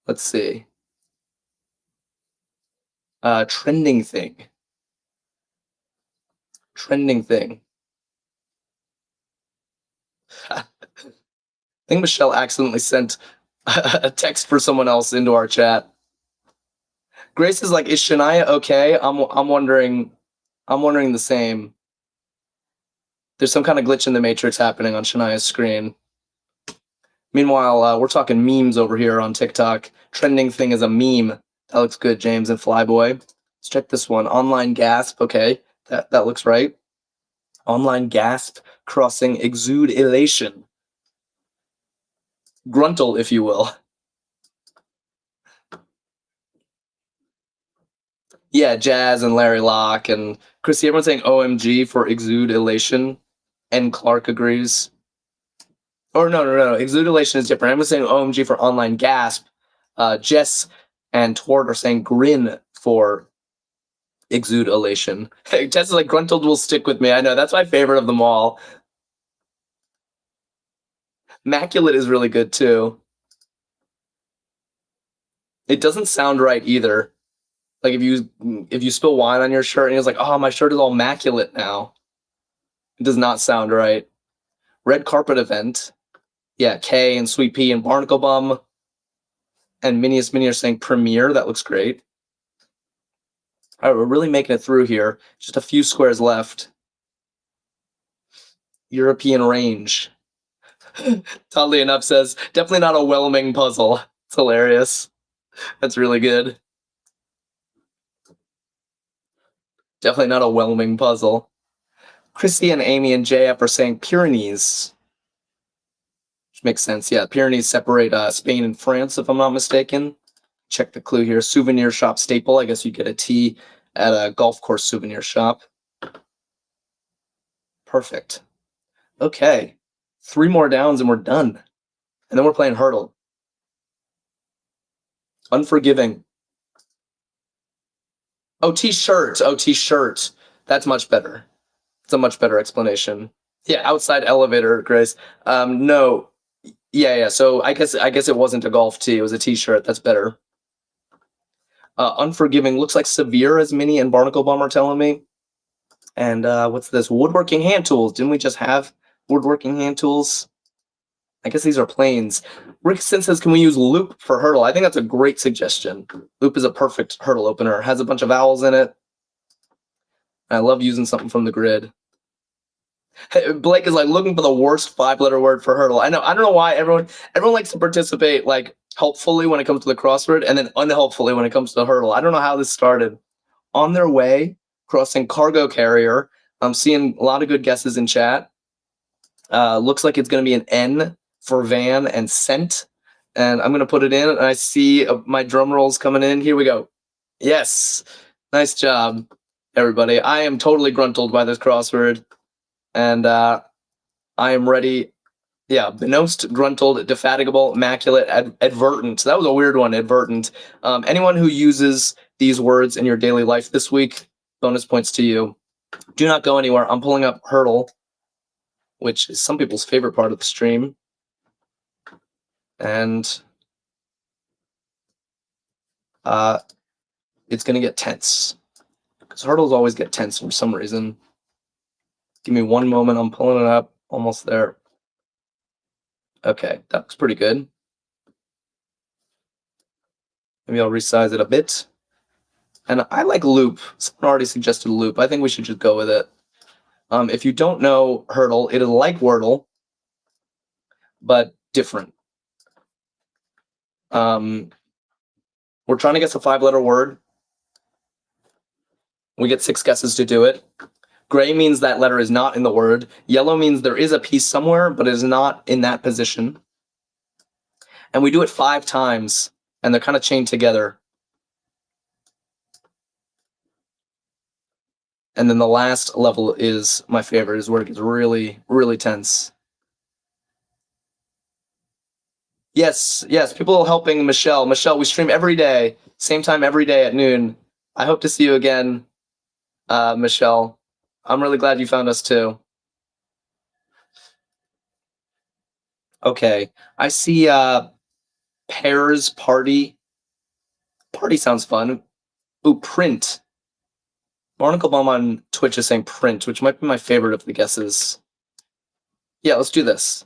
Let's see. Trending thing. Trending thing. I think Michelle accidentally sent a text for someone else into our chat. Grace is like, is Shania okay? I'm wondering the same. There's some kind of glitch in the matrix happening on Shania's screen. Meanwhile, we're talking memes over here on TikTok. Trending thing is a meme. That looks good, James and Flyboy. Let's check this one. Online gasp. Okay, that looks right. Online gasp crossing exude elation. Gruntle, if you will. Yeah, Jazz and Larry Locke and Chrissy. Everyone's saying OMG for exude elation. And Clark agrees. Or no. Exude elation is different. I'm saying OMG for online gasp. Jess and Tord are saying grin for exude elation. Jess is like, gruntled will stick with me. I know, that's my favorite of them all. Maculate is really good too. It doesn't sound right either. Like if you spill wine on your shirt and it's like, oh, my shirt is all maculate now. It does not sound right. Red carpet event. Yeah, Kay and Sweet Pea and Barnacle Bum. And Minius Mini are saying premiere. That looks great. All right, we're really making it through here. Just a few squares left. European range. Oddly enough says, definitely not a whelming puzzle. It's hilarious. That's really good. Definitely not a whelming puzzle. Chrissy and Amy and JF are saying Pyrenees. Which makes sense. Yeah, Pyrenees separate Spain and France, if I'm not mistaken. Check the clue here. Souvenir shop staple. I guess you get a T at a golf course souvenir shop. Perfect. Okay. 3 more downs and we're done. And then we're playing Hurdle. Unforgiving. Oh, t-shirt. Oh, t-shirt. That's much better. It's a much better explanation. Yeah, outside elevator, Grace. No. Yeah. So I guess it wasn't a golf tee. It was a t-shirt. That's better. Unforgiving looks like severe, as Minnie and Barnacle Bum are telling me. And what's this? Woodworking hand tools. Didn't we just have woodworking hand tools? I guess these are planes. Rickson says, can we use loop for hurdle? I think that's a great suggestion. Loop is a perfect hurdle opener. It has a bunch of vowels in it. I love using something from the grid. Blake is like looking for the worst 5-letter word for hurdle. I know. I don't know why everyone likes to participate like helpfully when it comes to the crossword and then unhelpfully when it comes to hurdle. I don't know how this started. on their way, crossing cargo carrier. I'm seeing a lot of good guesses in chat. Looks like it's going to be an N for van and cent. And I'm going to put it in, and I see my drum rolls coming in. Here we go. Yes. Nice job, everybody. I am totally gruntled by this crossword, and I am ready. Yeah, benost, gruntled, defatigable, immaculate, advertent. That was a weird one, advertent. Anyone who uses these words in your daily life this week, bonus points to you. Do not go anywhere. I'm pulling up Hurdle, which is some people's favorite part of the stream. And it's going to get tense. Because Hurdles always get tense for some reason. Give me one moment. I'm pulling it up. Almost there. Okay, that looks pretty good. Maybe I'll resize it a bit. And I like loop. Someone already suggested loop. I think we should just go with it. If you don't know Hurdle, it is like Wordle, but different. We're trying to guess a 5-letter word. We get 6 guesses to do it. Gray means that letter is not in the word. Yellow means there is a piece somewhere, but it is not in that position. And we do it 5 times, and they're kind of chained together. And then the last level is my favorite, is where it gets really, really tense. Yes, people helping Michelle. Michelle, we stream every day, same time every day at noon. I hope to see you again, Michelle. I'm really glad you found us too. Okay, I see pairs, party. Party sounds fun. Ooh, print. Barnacle Bomb on Twitch is saying print, which might be my favorite of the guesses. Yeah, let's do this.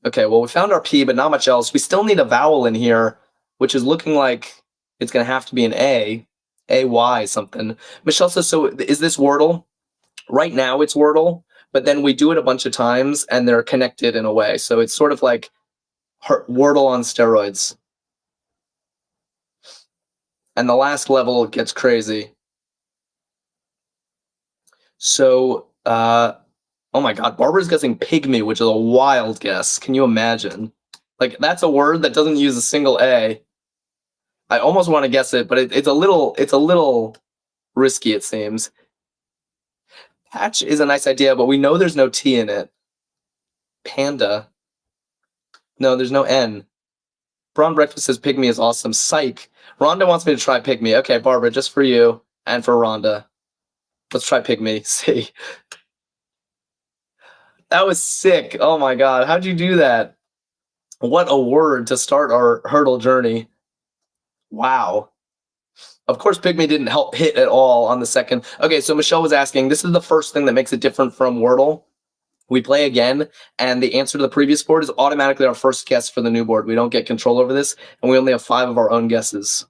Okay, well, we found our P, but not much else. We still need a vowel in here, which is looking like it's going to have to be an A. A-Y something. Michelle says, so is this Wordle? Right now it's Wordle, but then we do it a bunch of times, and they're connected in a way. So it's sort of like Wordle on steroids. And the last level gets crazy. So, oh my God, Barbara's guessing pygmy, which is a wild guess. Can you imagine? Like, that's a word that doesn't use a single A. I almost want to guess it, but it's a little risky, it seems. Patch is a nice idea, but we know there's no T in it. Panda. No, there's no N. Braun Breakfast says pygmy is awesome. Psych. Rhonda wants me to try pygmy. Okay, Barbara, just for you and for Rhonda. Let's try pygmy. See. That was sick. Oh my God. How'd you do that? What a word to start our Hurdle journey. Wow. Of course, pygmy didn't help hit at all on the second. Okay, so Michelle was asking, this is the first thing that makes it different from Wordle. We play again, and the answer to the previous board is automatically our first guess for the new board. We don't get control over this, and we only have 5 of our own guesses.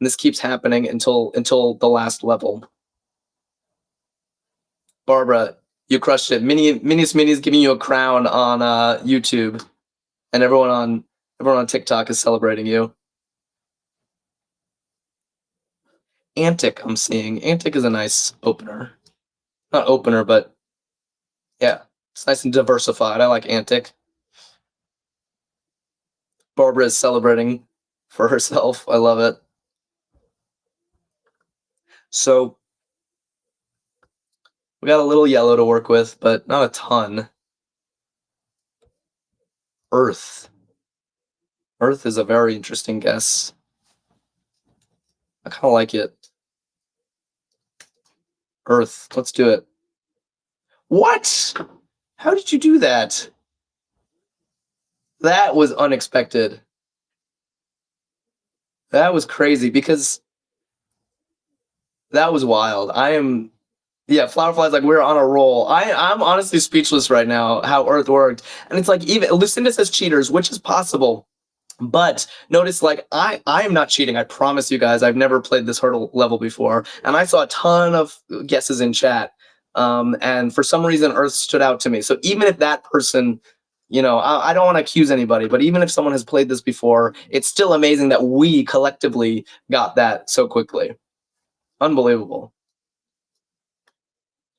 And this keeps happening until the last level. Barbara, you crushed it. Minnie's giving you a crown on YouTube, and everyone on TikTok is celebrating you. Antic, I'm seeing. Antic is a nice opener. Not opener, but yeah, it's nice and diversified. I like Antic. Barbara is celebrating for herself. I love it. So we got a little yellow to work with, but not a ton. Earth. Earth is a very interesting guess. I kind of like it. Earth. Let's do it. What? How did you do that? That was unexpected. That was crazy because that was wild. Yeah, Flowerfly's like, we're on a roll. I'm honestly speechless right now how Earth worked. And it's like, even Lucinda says cheaters, which is possible. But notice, like, I am not cheating. I promise you guys, I've never played this Hurdle level before. And I saw a ton of guesses in chat. And for some reason, Earth stood out to me. So even if that person, you know, I don't want to accuse anybody, but even if someone has played this before, it's still amazing that we collectively got that so quickly. Unbelievable.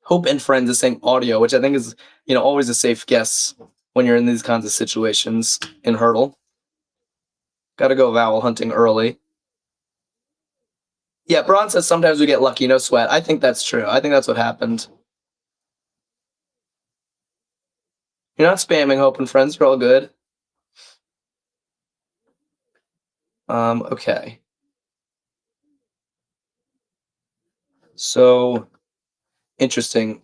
Hope and Friends is saying audio, which I think is, always a safe guess when you're in these kinds of situations in Hurdle. Got to go vowel hunting early. Yeah, Braun says sometimes we get lucky, no sweat. I think that's true. I think that's what happened. You're not spamming Hope and Friends. You're all good. Okay. So, interesting.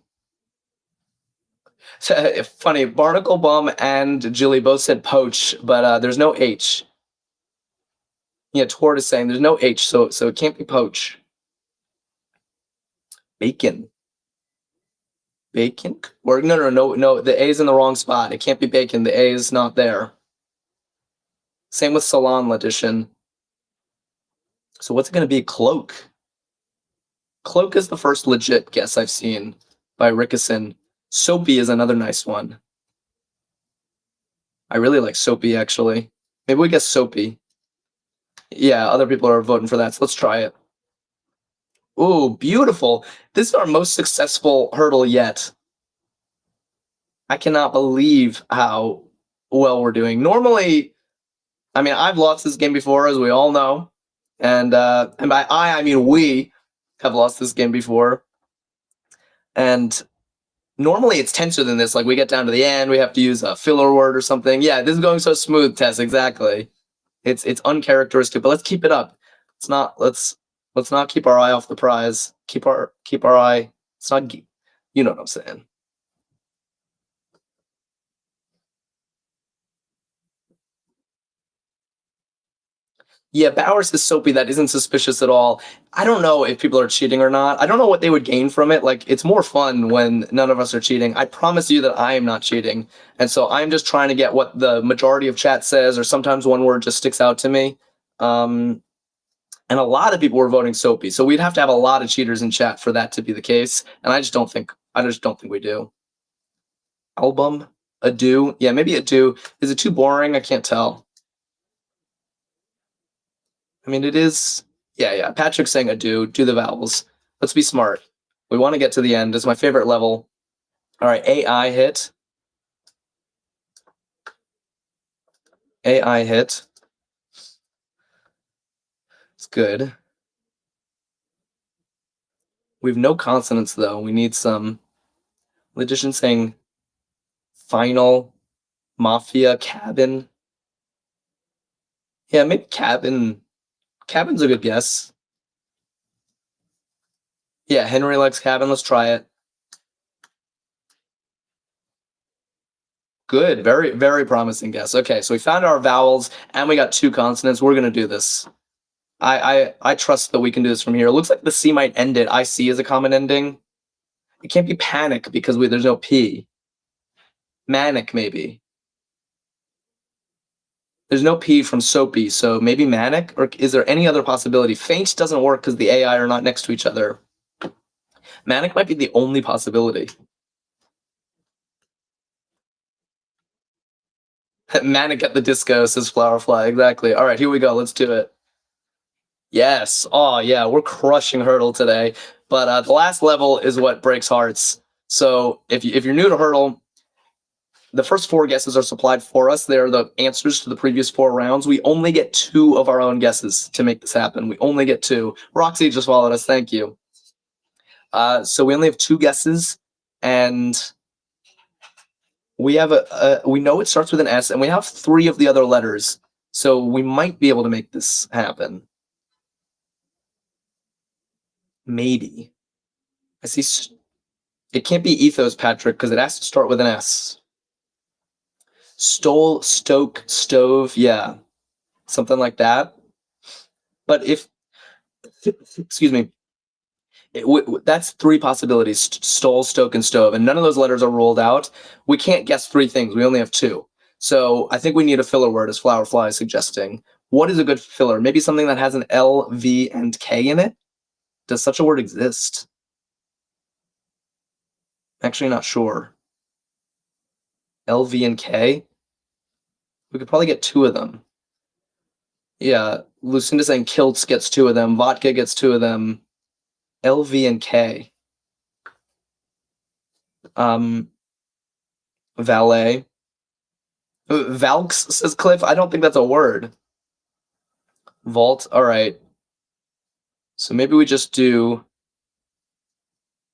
Funny, Barnacle Bum and Julie both said poach, but there's no H. Yeah, Tort is saying there's no H, so it can't be poach. Bacon. Bacon? Or no, the A is in the wrong spot. It can't be bacon. The A is not there. Same with Salon edition. So what's it going to be? Cloak. Cloak is the first legit guess I've seen by Rickison. Soapy is another nice one. I really like Soapy, actually. Maybe we guess Soapy. Yeah, other people are voting for that, so let's try it. Ooh, beautiful. This is our most successful hurdle yet. I cannot believe how well we're doing. Normally, I mean, I've lost this game before, as we all know. And by I mean we have lost this game before. And normally it's tenser than this. Like, we get down to the end, we have to use a filler word or something. Yeah, this is going so smooth, Tess, exactly. It's uncharacteristic, but let's keep it up. Let's not keep our eye off the prize. Keep our eye. It's not, you know what I'm saying. Yeah, Bowers is Soapy. That isn't suspicious at all. I don't know if people are cheating or not. I don't know what they would gain from it. Like, it's more fun when none of us are cheating. I promise you that I am not cheating. And so I'm just trying to get what the majority of chat says, or sometimes one word just sticks out to me. And a lot of people were voting Soapy. So we'd have to have a lot of cheaters in chat for that to be the case. And I just don't think we do. Album? Ado? Yeah, maybe Ado. Is it too boring? I can't tell. I mean, it is. Yeah. Patrick's saying Ado. Do the vowels. Let's be smart. We want to get to the end. It's my favorite level. All right, AI hit. AI hit. It's good. We have no consonants, though. We need some. Logician saying final, mafia, cabin. Yeah, maybe cabin. Cabin's a good guess. Yeah, Henry likes cabin. Let's try it. Good. Very, very promising guess. Okay, so we found our vowels and we got two consonants. We're going to do this. I trust that we can do this from here. It looks like the C might end it. I C is a common ending. It can't be panic because there's no P. Manic, maybe. There's no P from Soapy, so maybe manic? Or is there any other possibility? Faint doesn't work because the AI are not next to each other. Manic might be the only possibility. Manic at the disco, says Flowerfly. Exactly. All right, here we go. Let's do it. Yes. Oh, yeah. We're crushing Hurdle today. But the last level is what breaks hearts. So if you're new to Hurdle, the first four guesses are supplied for us. They're the answers to the previous four rounds. We only get two of our own guesses to make this happen. We only get two. Roxy just followed us. Thank you. So we only have two guesses, and we have we know it starts with an S, and we have three of the other letters. So we might be able to make this happen. Maybe. I see. It can't be ethos, Patrick, because it has to start with an S. Stole, stoke, stove, yeah. Something like that. But if, excuse me, that's three possibilities: stole, stoke, and stove, and none of those letters are ruled out. We can't guess three things. We only have two. So I think we need a filler word, as Flowerfly is suggesting. What is a good filler? Maybe something that has an L, V, and K in it? Does such a word exist? Actually, not sure. L, V, and K? We could probably get two of them. Yeah, Lucinda saying kilts gets two of them. Vodka gets two of them. L, V, and K. Valet. Valks, says Cliff. I don't think that's a word. Vault. All right. So maybe we just do.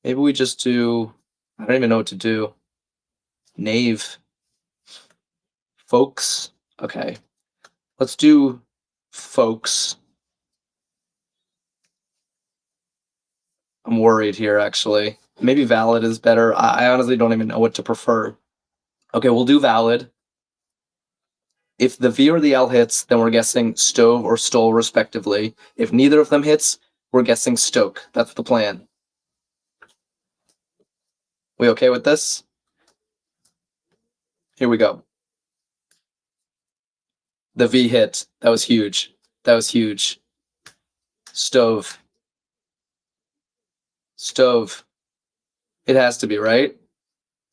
I don't even know what to do. Knave. Folks. Okay. Let's do folks. I'm worried here, actually. Maybe valid is better. I honestly don't even know what to prefer. Okay, we'll do valid. If the V or the L hits, then we're guessing stove or stole, respectively. If neither of them hits, we're guessing stoke. That's the plan. We okay with this? Here we go. The V hit. That was huge. That was huge. Stove. Stove. It has to be, right?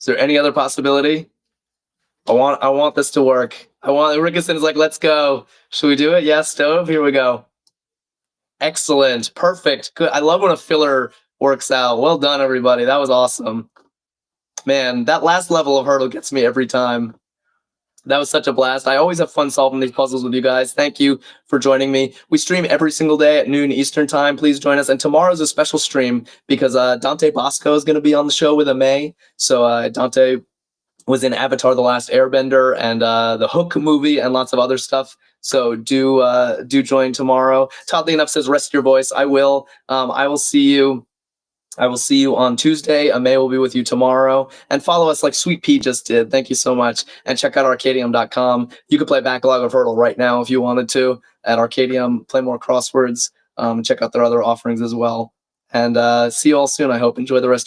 Is there any other possibility? I want this to work. Rickerson is like, let's go. Should we do it? Yeah, stove. Here we go. Excellent. Perfect. Good. I love when a filler works out. Well done, everybody. That was awesome. Man, that last level of hurdle gets me every time. That was such a blast. I always have fun solving these puzzles with you guys. Thank you for joining me. We stream every single day at noon Eastern time. Please join us. And tomorrow's a special stream because Dante Bosco is going to be on the show with May. So Dante was in Avatar: The Last Airbender and the Hook movie and lots of other stuff. So do join tomorrow. Toddly Enough says, rest your voice. I will. I will see you on Tuesday. May will be with you tomorrow. And follow us like Sweet Pea just did. Thank you so much. And check out Arkadium.com. You could play Backlog of Hurdle right now if you wanted to at Arkadium. Play more crosswords. Check out their other offerings as well. And see you all soon, I hope. Enjoy the rest